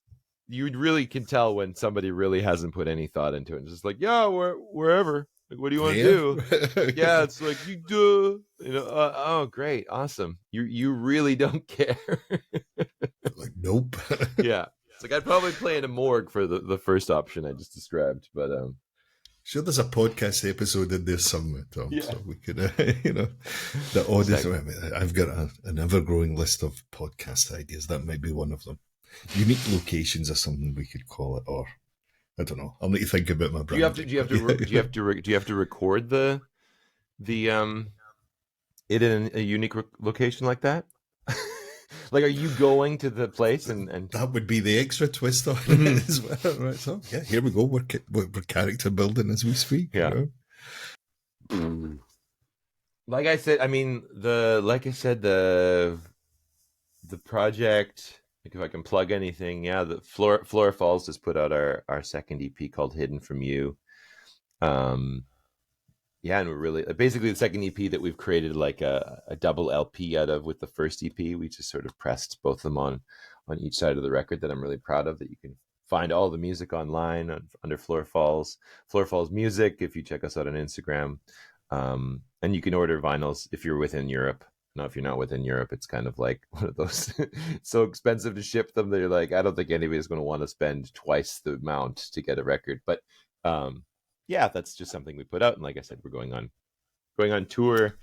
you really can tell when somebody really hasn't put any thought into it. It's just like, yeah, wherever. Like, what do you want to There. do? Like, yeah, it's like you do. Oh, great, awesome. You really don't care. Like, nope. Yeah, it's like I'd probably play in a morgue for the first option I just described, but Sure, there's a podcast episode in there somewhere, Tom. yeah. So we could, the audience. I've got an ever-growing list of podcast ideas. That might be one of them. Unique locations or something we could call it, or I don't know. I'll need to think about my brand. Do you have to record the it in a unique location like that? Like, are you going to the place and that would be the extra twist on it as well, right? So yeah, here we go. We're character building as we speak. Yeah. Like I said, the project. Like, if I can plug anything, yeah, the Flora Falls just put out our second EP called Hidden From You. Yeah, and we're really basically the second EP that we've created like a double LP out of with the first EP. We just sort of pressed both of them on each side of the record that I'm really proud of. That you can find all the music online under Flora Falls Music if you check us out on Instagram, and you can order vinyls if you're within Europe. Now, if you're not within Europe, it's kind of like one of those so expensive to ship them that you're like, I don't think anybody's going to want to spend twice the amount to get a record, but yeah, that's just something we put out. And like I said, we're going on tour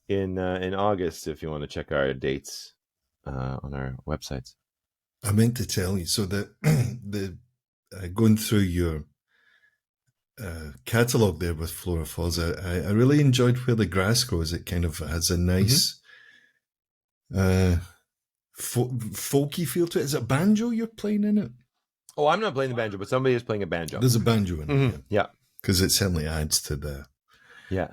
in August. If you want to check our dates on our websites. I meant to tell you, so that the going through your catalogue there with Flora Falls, I really enjoyed Where the Grass Grows. It kind of has a nice folky feel to it. Is it banjo you're playing in it? Oh, I'm not playing the banjo, but somebody is playing a banjo. There's a banjo in it. Yeah. Because it certainly adds to the. Yeah.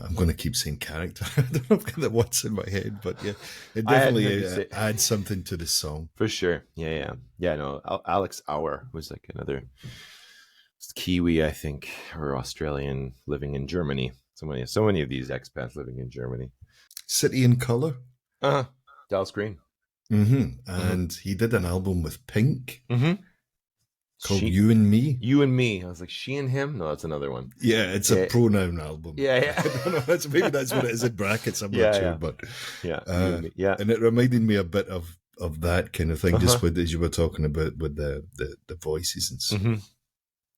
I'm going to keep saying character. I don't know if what's in my head, but yeah, it definitely adds something to the song. For sure. Yeah. No, Alex Auer was like another Kiwi, I think, or Australian living in Germany. So many of these expats living in Germany. City in Colour. Dallas Green. And he did an album with Pink. Called You and Me. You and Me. I was like, she and him? No, that's another one. Yeah, it's a pronoun album. Yeah. I don't know, maybe that's what it is in brackets. I'm not sure, but yeah. And it reminded me a bit of that kind of thing, just with, as you were talking about, with the voices and stuff.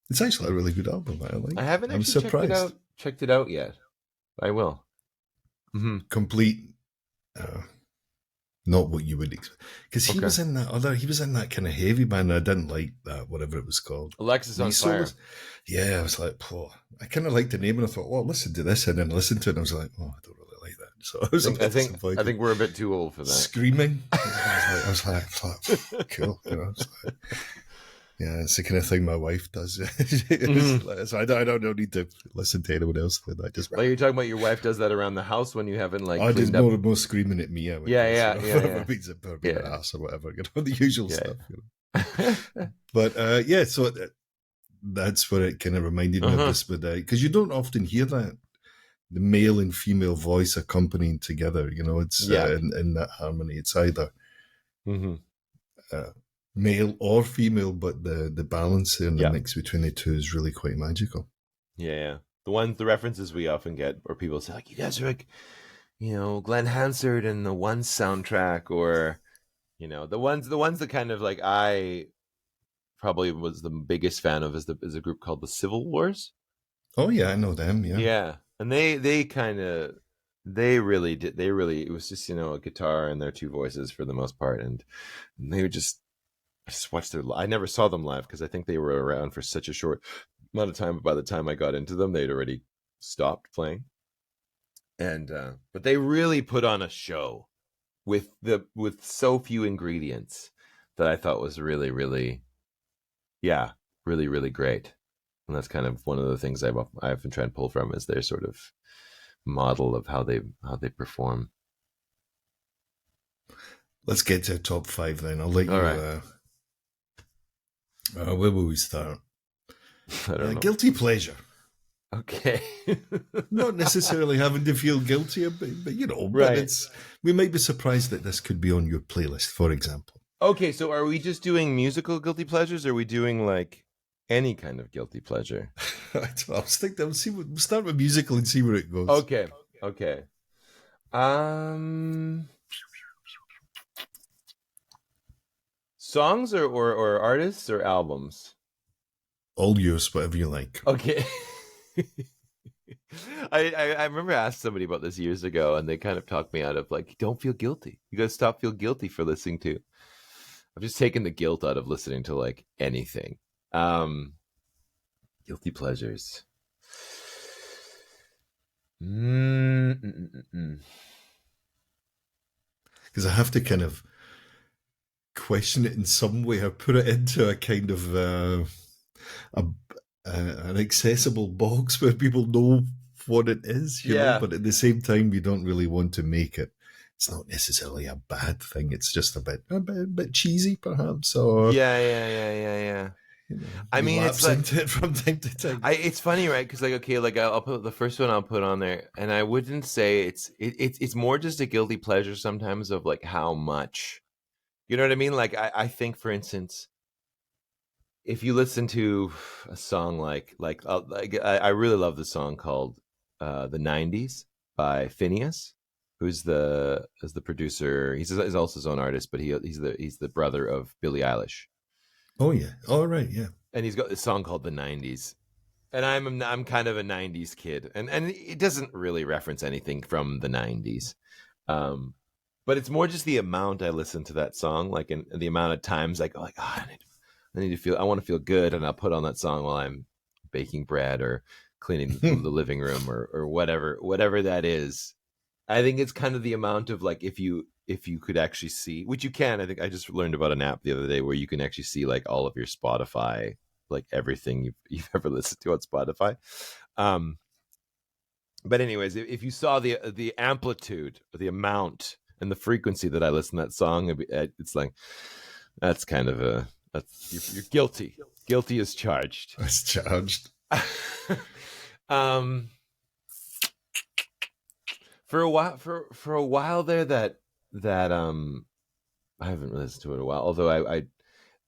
It's actually a really good album. I haven't actually checked it out yet. I will. Complete. Not what you would expect, because he was in that kind of heavy band. I didn't like that, whatever it was called. Alexis on Fire. Yeah, I was like, I kind of liked the name, and I thought, well, listen to this, and then listen to it, and I was like, I don't really like that. So I was I think we're a bit too old for that. Screaming. I was like, cool. Yeah, it's the kind of thing my wife does. So I don't need to listen to anyone else for that. Just you're talking about your wife does that around the house when you haven't like. I just more screaming at me. Yeah. Being an ass or whatever, the usual stuff. But so that's what it kind of reminded me of this, because you don't often hear that, the male and female voice accompanying together. It's in that harmony. It's either. Male or female, but the balance there and the mix between the two is really quite magical. Yeah. The references we often get where people say, like, you guys are like, Glenn Hansard and the One soundtrack, or, the ones that kind of like I probably was the biggest fan of is a group called the Civil Wars. Oh yeah, I know them. Yeah. Yeah. And they really did. It was just, a guitar and their two voices for the most part. And they were I just watched I never saw them live because I think they were around for such a short amount of time. But by the time I got into them, they'd already stopped playing. And but they really put on a show with so few ingredients that I thought was really, really, really, really great. and that's kind of one of the things I've been trying to pull from is their sort of model of how they perform. Let's get to a top five then. I'll let All you. right. Where will we start? I don't know. Guilty pleasure. Okay. Not necessarily having to feel guilty, but but Right. we might be surprised that this could be on your playlist, for example. Okay, so are we just doing musical guilty pleasures, or are we doing like any kind of guilty pleasure? I'll stick. We'll start with musical and see where it goes. Okay. Okay. Um Songs or artists or albums? All yours, whatever you like. Okay. I remember I asked somebody about this years ago, and they kind of talked me out of like, don't feel guilty. You gotta stop feel guilty for listening to. I've just taken the guilt out of listening to like anything. Um, Guilty pleasures. Mm-mm-mm-mm. Because I have to kind of question it in some way or put it into a kind of a, an accessible box where people know what it is, Yeah, but at the same time, we don't really want to make it. It's not necessarily a bad thing. It's just a bit cheesy, perhaps, or yeah. I we mean, it's lapse like into it from time to time. it's funny, right? Because like, okay, like I'll put the first one I'll put on there, and I wouldn't say it's more just a guilty pleasure sometimes of like how much, you know what I mean? Like I think, for instance, if you listen to a song like I really love the song called "The '90s" by Phineas, who's the producer. He's also his own artist, but he's the brother of Billie Eilish, Oh yeah, all right, yeah. and he's got this song called "The '90s." And I'm kind of a '90s kid, and it doesn't really reference anything from the '90s, but it's more just the amount I listen to that song, like, and the amount of times I go like, oh, I want to feel good, and I'll put on that song while I'm baking bread or cleaning the living room or whatever that is. I think it's kind of the amount of like if you could actually see, which you can. I think I just learned about an app the other day where you can actually see like all of your Spotify, like everything you've ever listened to on Spotify. Um, but anyways, if you saw the amplitude, the amount, and the frequency that I listen to that song, it's like that's kind of you're guilty. Guilty as charged. It's charged. um, for a while there that I haven't listened to it in a while. Although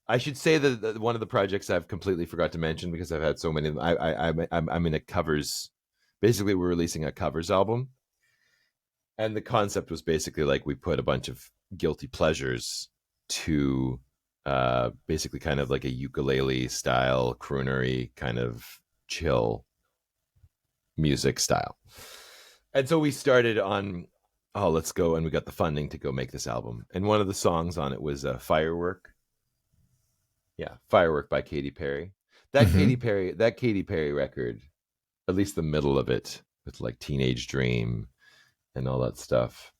I should say that one of the projects I've completely forgot to mention because I've had so many. I'm in a covers. Basically, we're releasing a covers album, and the concept was basically like we put a bunch of guilty pleasures to basically kind of like a ukulele style croonery kind of chill music style. And so we started on, oh, let's go, and we got the funding to go make this album. And one of the songs on it was Firework. Yeah, Firework by Katy Perry. Mm-hmm. That Katy Perry record, at least the middle of it, with like Teenage Dream and all that stuff.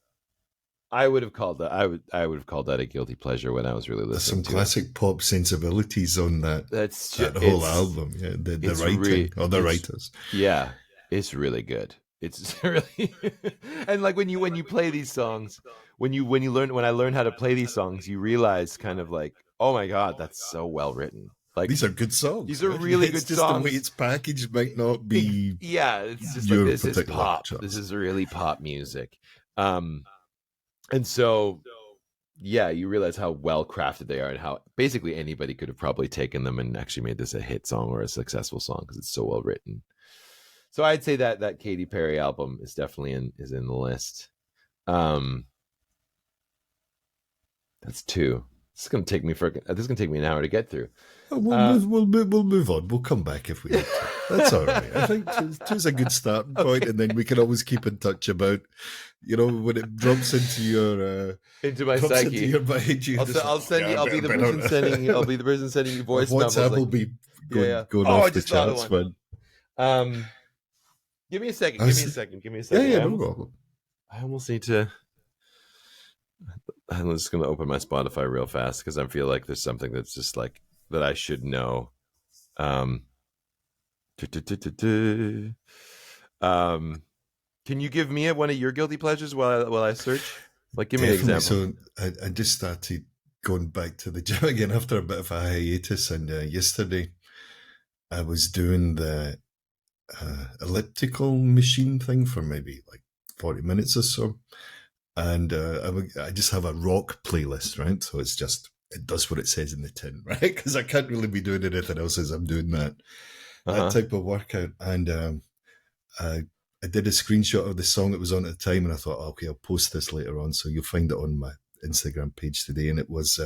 I would have called that a guilty pleasure when I was really There's listening some to it. classic pop sensibilities on That's that just whole album. Yeah, the it's writing re or the it's writers. yeah, it's really good. It's really and like when you play these songs, when I learned how to play these songs, you realize kind of like, oh my god, that's so well written. Like These are good songs. these are really It's good just the way songs. it's packaged might not be Yeah, it's just like your this is particular pop. This choice. is really pop music. Um and so yeah, you realize how well crafted they are and how basically anybody could have probably taken them and actually made this a hit song or a successful song because it's so well written. So I'd say that Katy Perry album is definitely in the list. Um, that's two. This is gonna take me an hour to get through. Oh, we'll Uh, move. We'll move on. We'll come back if we need to. That's all right. I think two's a good starting point, okay. and then we can always keep in touch about, when it drops into your Into my psyche. mind. You just like, I'll send you. yeah, I'll be the person sending. I'll better. be the person sending you My voice memos. WhatsApp Like, will be yeah, yeah. going Oh, I off the just thought of charts, one. man. Um, Give me a second. I Give me a was, second. Give me a yeah, second. yeah, no problem. I almost need to. I'm just gonna open my Spotify real fast because I feel like there's something that's just like that I should know. Um, Du-du-du-du-du. Um, can you give me one of your guilty pleasures while I search? Like, give me an Definitely. example. So I just started going back to the gym again after a bit of a hiatus, and yesterday I was doing the elliptical machine thing for maybe like 40 minutes or so. And I just have a rock playlist, right? So it does what it says in the tin, right? Because I can't really be doing anything else as I'm doing that Uh-huh. type of workout. And I, I did a screenshot of the song it was on at the time, and I thought, okay, I'll post this later on. So you'll find it on my Instagram page today. And it was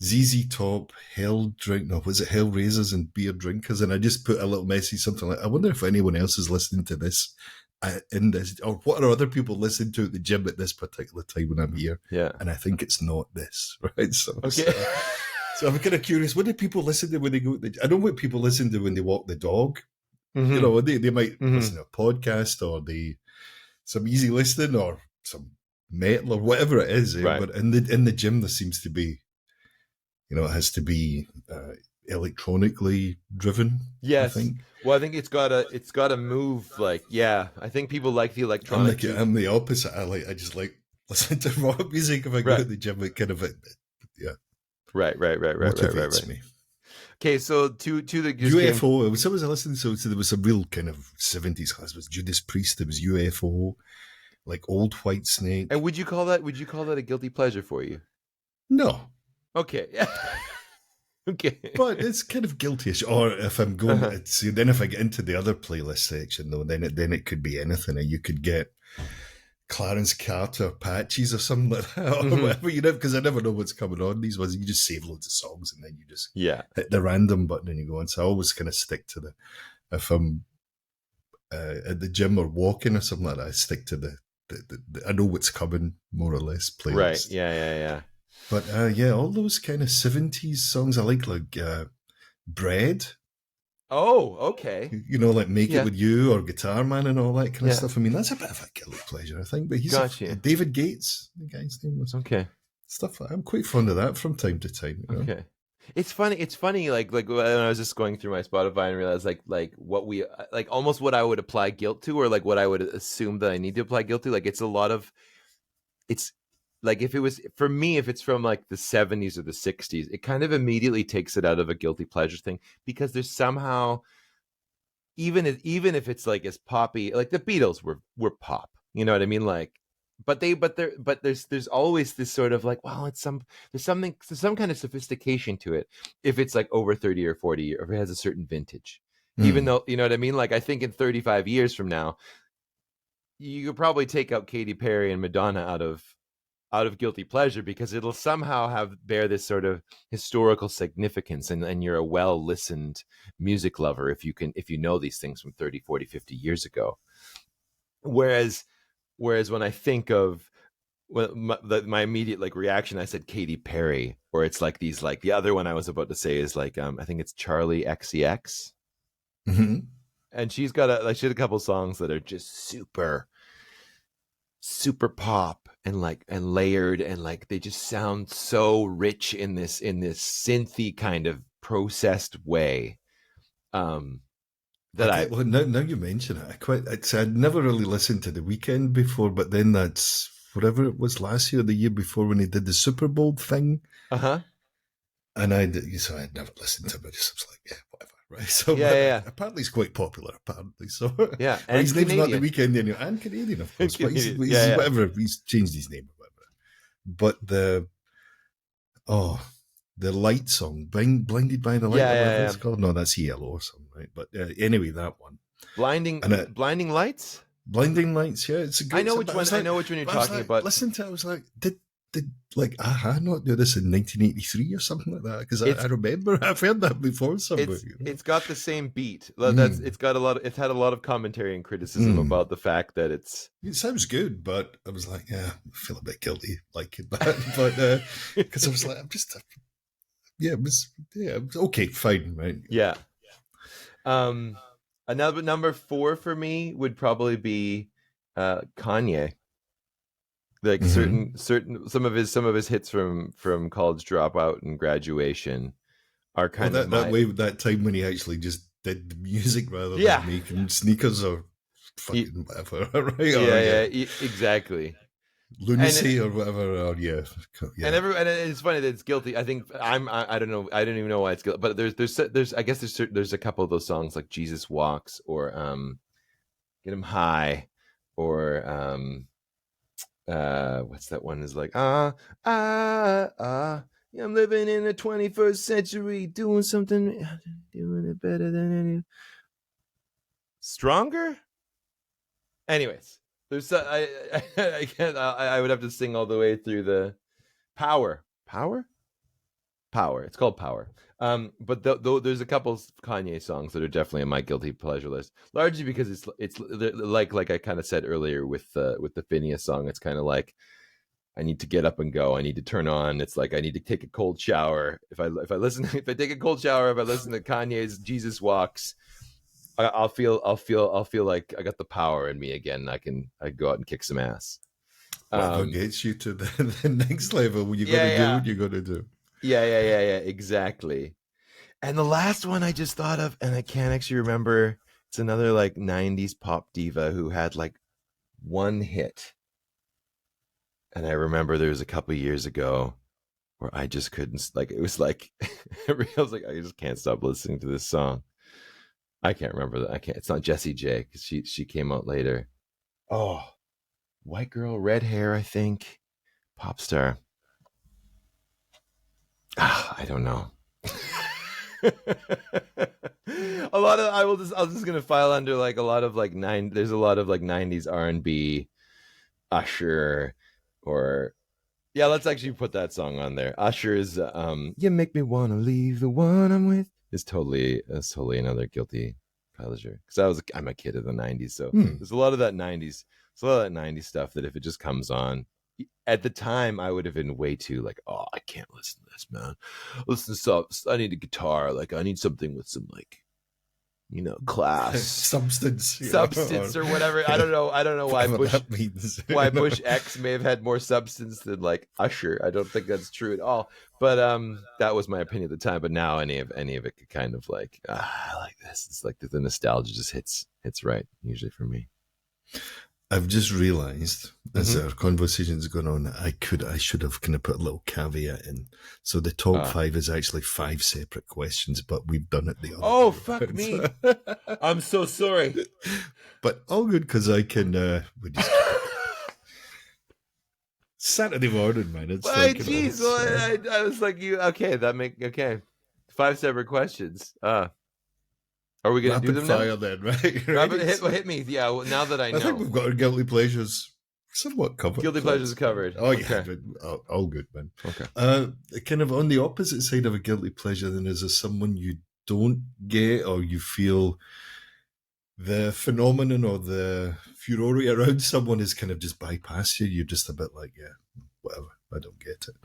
ZZ Top, Hell Drink, no, was it Hellraisers and Beer Drinkers? And I just put a little message, something like, I wonder if anyone else is listening to this in this, or what are other people listening to at the gym at this particular time when I'm here? Yeah. And I think it's not this, right? Okay. So I'm kind of curious, what do people listen to when they go? I know what people listen to when they walk the dog. You Mm-hmm. know, they might Mm-hmm. listen to a podcast or some easy listening or some metal or whatever it is. Right. But in the gym, there seems to be, it has to be electronically driven. I Yes. think. Well, I think it's gotta move. Like, yeah, I think people like the electronic too. I'm the opposite. I just like listen to rock music if I go Right. to the gym. It kind of yeah Right. motivates me. Okay, so to the just getting. UFO. So was I listening? So there was some real kind of 70s class. It was Judas Priest. There was UFO, like Old White Snake. And would you call that a guilty pleasure for you? No, Okay. Okay. but it's kind of guilty-ish. Or if I'm going, Uh-huh. then if I get into the other playlist section, though, then it could be anything. You could get Clarence Carter patches or something like that, or Mhm. whatever, because I never know what's coming on these ones. You just save loads of songs and then you just Yeah. hit the random button and you go on. So I always kind of stick to if I'm at the gym or walking or something like that, I stick to the I know what's coming, more or less, Right. playlist. Yeah. But yeah, all those kind of 70s songs I like Bread, Oh, okay. like Make It Yeah. With You or Guitar Man and all that kind of Yeah. stuff. I mean, that's a bit of a guilty pleasure, I think. But he's Gotcha. David Gates, the guy's name was. Okay. Stuff like I'm quite fond of that from time to time. Okay. It's funny. Like when I was just going through my Spotify and realized like what we like almost what I would apply guilt to, or like what I would assume that I need to apply guilt to. Like it's a lot of it's like if it was for me, if it's from like the 70s or the 60s, it kind of immediately takes it out of a guilty pleasure thing because there's somehow even if it's like as poppy, like the Beatles were pop, you know what I mean? Like, but there's always this sort of like, well, there's some kind of sophistication to it if it's like over 30 or 40 or if it has a certain vintage. Even though, you know what I mean? Like, I think in 35 years from now, you could probably take out Katy Perry and Madonna out of guilty pleasure because it'll somehow bear this sort of historical significance, and you're a well listened music lover if you know these things from 30, 40, 50 years ago. Whereas when I think of my immediate like reaction, I said Katy Perry, or it's like these, like the other one I was about to say is like I think it's Charlie XCX, Mm-hmm. and she had a couple songs that are just super super pop and layered, and like they just sound so rich in this synthy kind of processed way. That I Well, now you mention it, I'd never really listened to The Weeknd before, but then that's whatever it was last year, the year before when he did the Super Bowl thing, uh-huh and so I'd never listened to him. I just was like, yeah, whatever, right? So, yeah but yeah apparently he's quite popular. Apparently, so yeah but and his name's not The Canadian. Weeknd anymore, and Canadian, of course. But Canadian. Yeah. whatever. He's changed his name or whatever. But the light song, Blinded by the Light, or whatever it's called. No, that's Yellow or something, right? But anyway, that one. Blinding Lights. Blinding Lights, yeah, it's a good. I know which one. I know which one you're talking about. Listen to it, I was like, did like Aha not do this in 1983 or something like that? Because I remember I've heard that before somewhere. It's got the same beat. It's had a lot of commentary and criticism about the fact that it sounds good, but I was like, yeah, I feel a bit guilty liking that, but because I was like, it was okay, fine, right? Yeah. Another number 4 for me would probably be Kanye. Like certain some of his hits from College Dropout and Graduation are kind of that time when he actually just did the music rather Yeah. than making sneakers or fucking whatever, right? Yeah, exactly. Lunacy or whatever, or yeah. And it's funny that it's guilty. I think I don't know. I don't even know why it's guilty. But there's I guess there's a couple of those songs like Jesus Walks or Get 'Em High or what's that one is like yeah, I'm living in the 21st century doing something, doing it better than any stronger. Anyways, there's I can't I would have to sing all the way through the Power. It's called Power. But there's a couple Kanye songs that are definitely on my guilty pleasure list, largely because it's like I kind of said earlier with the Phineas song. It's kind of like I need to get up and go. I need to turn on. It's like I need to take a cold shower. If I take a cold shower, if I listen to Kanye's Jesus Walks, I'll feel like I got the power in me again. I go out and kick some ass. Whatever gets you to the next level. When you got to do what you got to do. Yeah, exactly. And the last one I just thought of, and I can't actually remember. It's another like '90s pop diva who had like one hit, and I remember there was a couple years ago where I just couldn't, like, it was like I was like, I just can't stop listening to this song. I can't remember that. I can't. It's not Jessie J because she came out later. Oh, white girl, red hair, I think, pop star. I don't know. A lot of I'm just gonna file under like a lot of like there's a lot of like '90s R&B, Usher, or yeah, let's actually put that song on there. Usher's "You Make Me Wanna Leave the One I'm With" is totally another guilty pleasure because I'm a kid of the '90s, so there's a lot of that '90s stuff that if it just comes on. At the time, I would have been way too like, oh, I can't listen to this, man. Listen to stuff. I need a guitar. Like, I need something with some like, class, substance, or whatever. I don't know why Bush X may have had more substance than like Usher. I don't think that's true at all. But that was my opinion at the time. But now any of it could kind of like, I like this. It's like the nostalgia just hits right usually for me. I've just realised as our conversation's going on, I should have kind of put a little caveat in. So the top 5 is actually 5 separate questions, but we've done it the other way. Oh, fuck me. I'm so sorry. But all good because I can, we just Saturday morning, man. It's like, geez, I was like, okay. 5 separate questions. Are we going to do them fire now? Then, right? Hit me. Yeah, well, now that I know. I think we've got our guilty pleasures somewhat covered. Guilty pleasures covered. Oh, yeah. Okay. All good, man. Okay. Kind of on the opposite side of a guilty pleasure, then, is there someone you don't get or you feel the phenomenon or the furore around someone is kind of just bypassed you? You're just a bit like, yeah, whatever. I don't get it.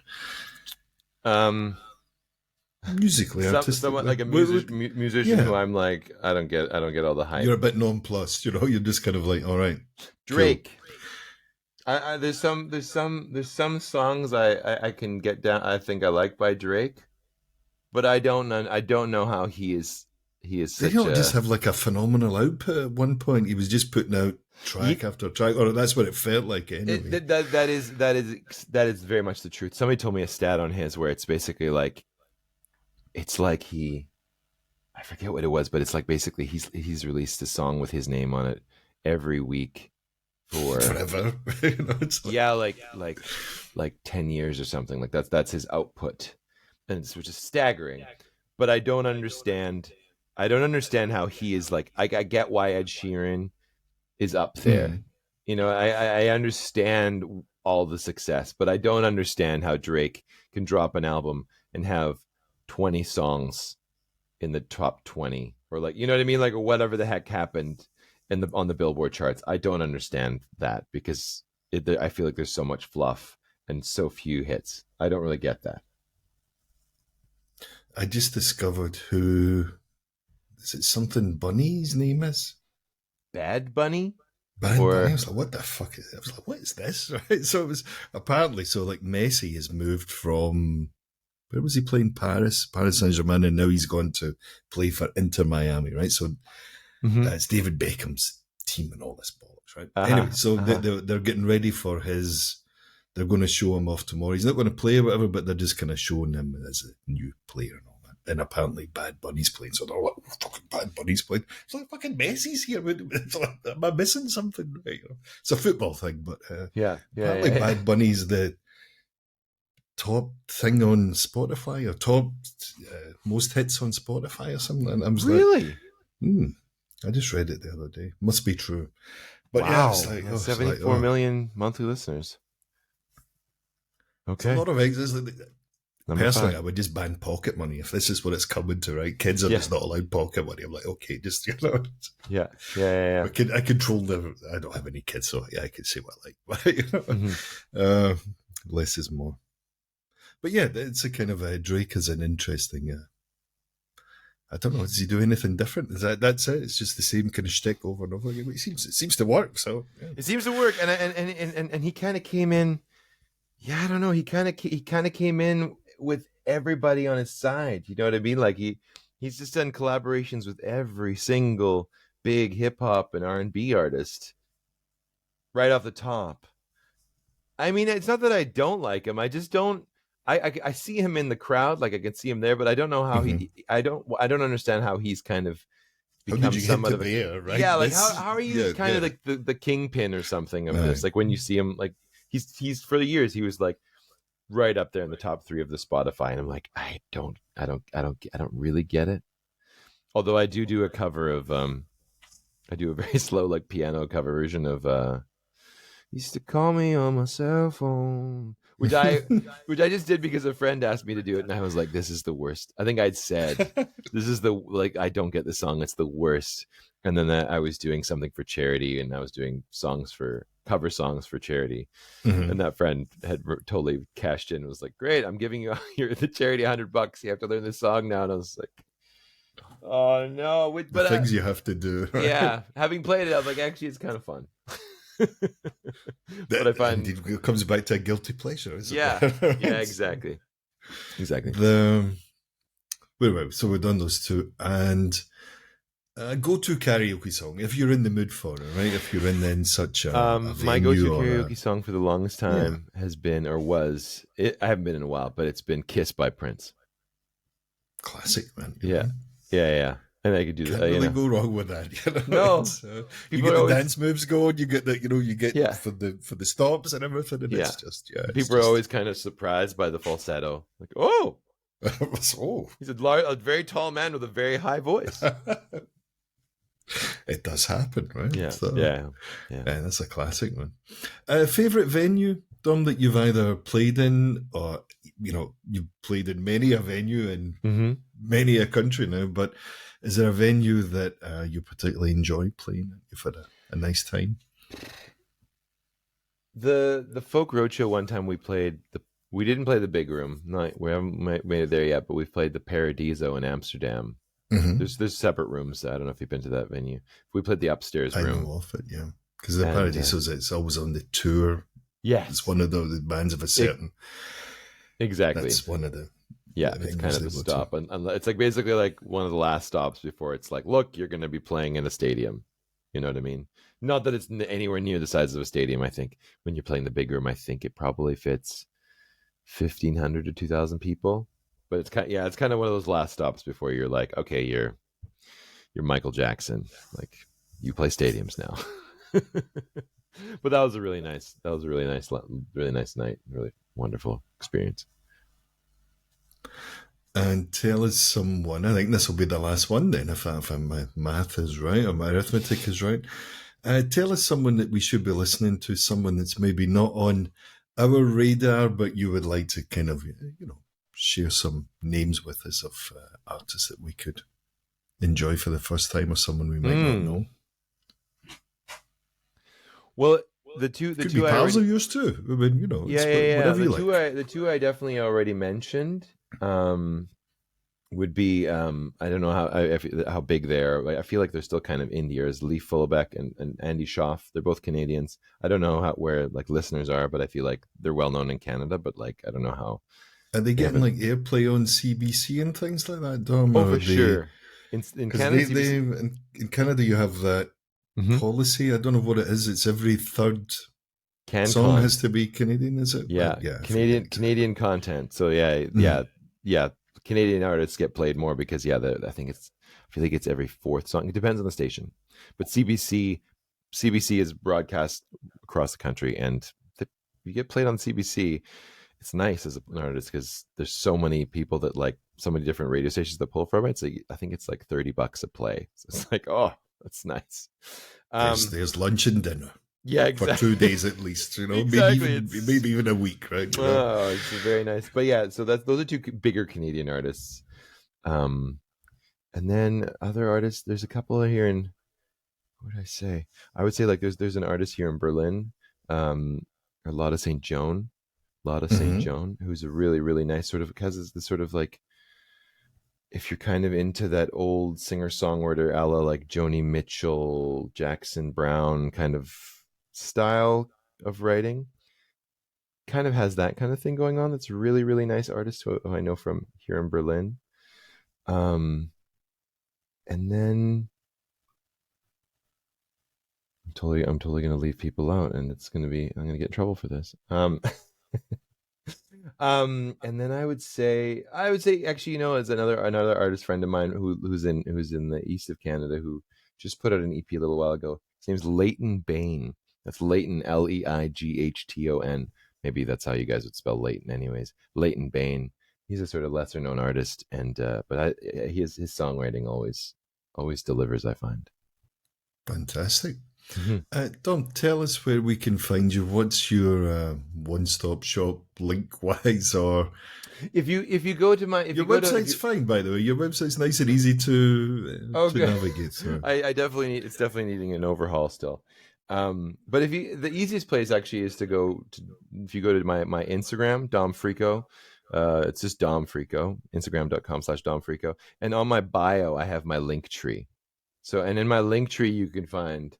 Musically, someone like a musician who I'm like, I don't get all the hype. You're a bit nonplussed, you're just kind of like, all right. Drake. Cool. There's some songs I can get down. I think I like by Drake, but I don't know how he is. Did he not just have like a phenomenal output at one point? He was just putting out track after track, or that's what it felt like anyway. That is very much the truth. Somebody told me a stat on his where it's basically like. It's like I forget what it was, but it's like basically he's released a song with his name on it every week for forever. Yeah, like 10 years or something. Like that's his output, and which is staggering. But I don't understand how he is like. I get why Ed Sheeran is up there. I understand all the success, but I don't understand how Drake can drop an album and have 20 songs in the top 20 or like, you know what I mean? Like whatever the heck happened on the Billboard charts. I don't understand that because I feel like there's so much fluff and so few hits. I don't really get that. I just discovered is it something Bunny's name is? Bad Bunny? Bunny. I was like, what the fuck is it? I was like, what is this? Right. So it was apparently like Messi has moved from where was he playing? Paris Saint Germain, and now he's gone to play for Inter Miami, right? So it's David Beckham's team and all this bollocks, right? Anyway, so they're getting ready for his. They're going to show him off tomorrow. He's not going to play or whatever, but they're just kind of showing him as a new player and all that. And apparently Bad Bunny's playing, so they're like, fucking Bad Bunny's playing. It's like, fucking Messi's here. It's like, am I missing something? Right? It's a football thing, but apparently Bad Bunny's the top thing on Spotify, or top most hits on Spotify or something. And I was really? Like, I just read it the other day. Must be true. But wow, it's like, 74 million monthly listeners. Okay. It's a lot of things. Personally, I would just ban pocket money if this is what it's coming to, right? Kids are just not allowed pocket money. I'm like, okay, just, you know. Yeah. I control I don't have any kids, so I can say what I like. You know? Less is more. But yeah, it's a kind of Drake is an interesting. I don't know. Does he do anything different? That's it? It's just the same kind of shtick over and over again. It seems to work. So it seems to work, and he kind of came in. Yeah, I don't know. He kind of came in with everybody on his side. You know what I mean? Like he's just done collaborations with every single big hip hop and R&B artist right off the top. I mean, it's not that I don't like him. I just don't. I see him in the crowd, like I can see him there, but I don't know how I don't understand how he's kind of become somewhat of a right? Yeah, like how are you kind of like the kingpin or something of this? Like when you see him, like he's for the years he was like right up there in the top 3 of the Spotify, and I'm like, I don't really get it. Although I do a cover of I do a very slow like piano cover version of used to call me on my cell phone, which I just did because a friend asked me to do it, and I was like, this is the worst. I think I'd said this is the I don't get the song, it's the worst. And then I was doing something for charity, and I was doing cover songs for charity, and that friend had totally cashed in and was like, great, I'm giving you the charity $100, you have to learn this song now. And I was like, oh no. But things you have to do, right? Yeah, having played it, I was like, actually it's kind of fun. But I find it comes back to a guilty pleasure, isn't it? Yeah, exactly. So we've done those two, and go-to karaoke song if you're in the mood for it, right? If you're in such a my go-to karaoke song for the longest time has been, or was it, I haven't been in a while, but it's been "Kiss" by Prince. Classic, man. Yeah. And I could do that. Can't really go wrong with that. You No, know? You get the dance moves going. You get the, you get for the stops and everything. And it's just People are always kind of surprised by the falsetto. Like, oh, he's a very tall man with a very high voice. It does happen, right? Yeah, so, yeah. That's a classic one. Favorite venue, Dom, that you've either played in, or you've played in many a venue in many a country now, but is there a venue that you particularly enjoy playing? You've had a nice time. The Folk Roadshow one time we didn't play the big room. We haven't made it there yet, but we've played the Paradiso in Amsterdam. There's separate rooms. I don't know if you've been to that venue. We played the upstairs room. I know of it, yeah. Because the Paradiso's it's always on the tour. Yes. It's one of the bands of a certain. Exactly. That's one of the. Yeah, it's kind of the stop. And it's like basically like one of the last stops before it's like, look, you're going to be playing in a stadium. You know what I mean? Not that it's anywhere near the size of a stadium. I think when you're playing the big room, I think it probably fits 1,500 to 2,000 people. But it's kind of one of those last stops before you're like, okay, you're Michael Jackson. Like you play stadiums now. But that was a really nice night. Really wonderful experience. And tell us someone, I think this will be the last one then, if my math is right or my arithmetic is right. Tell us someone that we should be listening to, someone that's maybe not on our radar, but you would like to kind of, share some names with us of artists that we could enjoy for the first time, or someone we might not know. Well, the two pals of yours too. I mean, whatever you like. The two I definitely already mentioned would be I don't know how big they are. I feel like they're still kind of indie. As Leif Fullbeck and Andy Schaaf, they're both Canadians. I don't know where like listeners are, but I feel like they're well known in Canada. But like I don't know Are they They have getting a like airplay on CBC and things like that, Dom? oh Or are for they? sure in Because Canada they CBC. in Canada you have that Hmm. policy. I don't know what it is. It's every third song CanCon. has to be Canadian, is it? Yeah, Yeah, I forget Canadian exactly. Canadian content. So yeah, Mm. yeah. Canadian artists get played more because yeah, I think I feel like it's every fourth song. It depends on the station, but CBC is broadcast across the country, and you get played on CBC. It's nice as an artist because there's so many people that like so many different radio stations that pull from it. So I think it's like $30 a play. So it's like, oh, that's nice. Um, There's lunch and dinner yeah, for 2 days exactly. at least. Exactly. It's Maybe even a week, right? oh, it's very nice. But yeah, so that's those are two bigger Canadian artists. Um, and then other artists, there's a couple here in what would I say? I would say like there's an artist here in Berlin, um, or Lotta St Mm-hmm. Joan, who's a really really nice sort of has this sort of like if you're kind of into that old singer songwriter a la like Joni Mitchell, Jackson Brown kind of style of writing, kind of has that kind of thing going on. That's a really really nice artist who I know from here in Berlin. Um, and then I'm totally gonna leave people out, and I'm gonna get in trouble for this. And then I would say actually, as another artist friend of mine who's in the east of Canada who just put out an EP a little while ago. His name's Leighton Bain. That's Leighton Leighton. Maybe that's how you guys would spell Leighton, anyways. Leighton Bain. He's a sort of lesser known artist, and his songwriting always delivers. I find. Fantastic. Mm-hmm. Dom, tell us where we can find you. What's your one-stop shop link-wise, or If you go to my if your you go to if website's you fine, by the way. Your website's nice and easy oh to good. navigate through. I definitely need it's definitely needing an overhaul still. But if you the easiest place actually is to go to if you go to my Instagram, Dom Fricot. It's just Dom Fricot, Instagram.com/Dom Fricot. And on my bio I have my link tree. So and in my link tree you can find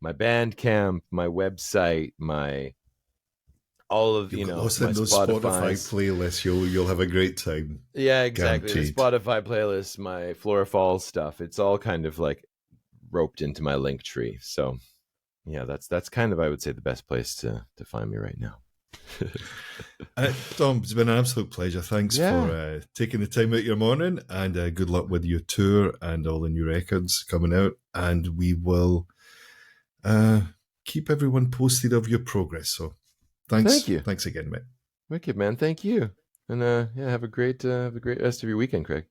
my Bandcamp, my website, my all of You'll get lost my in those Spotify Spotify's. playlists. You'll have a great time, Yeah, exactly. The guaranteed. Spotify playlist, my Flora Falls stuff, it's all kind of like roped into my link tree. So yeah, that's kind of I would say the best place to find me right now. Dom, it's been an absolute pleasure. Thanks for Yeah. taking the time out your morning, and good luck with your tour and all the new records coming out. And we will uh, keep everyone posted of your progress. So Thank you. thanks again, mate. Wicked man, thank you. And yeah, have a great rest of your weekend, Craig.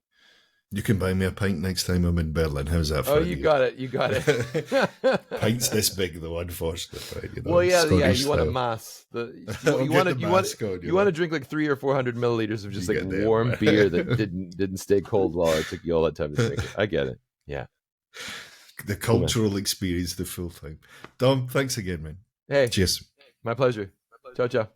You can buy me a pint next time I'm in Berlin. How's that Oh, for you you? got it. You got it. Pints this big though, unfortunately. Well, yeah. Scottish You want a style. mass. I'll get the mask on, you want to drink like 300 or 400 milliliters of You just like get them. warm beer that didn't stay cold while it took you all that time to drink it. I get it. Yeah. The Cool, man. cultural experience the full time. Dom, thanks again, man. Hey, Cheers. my pleasure. Ciao, ciao.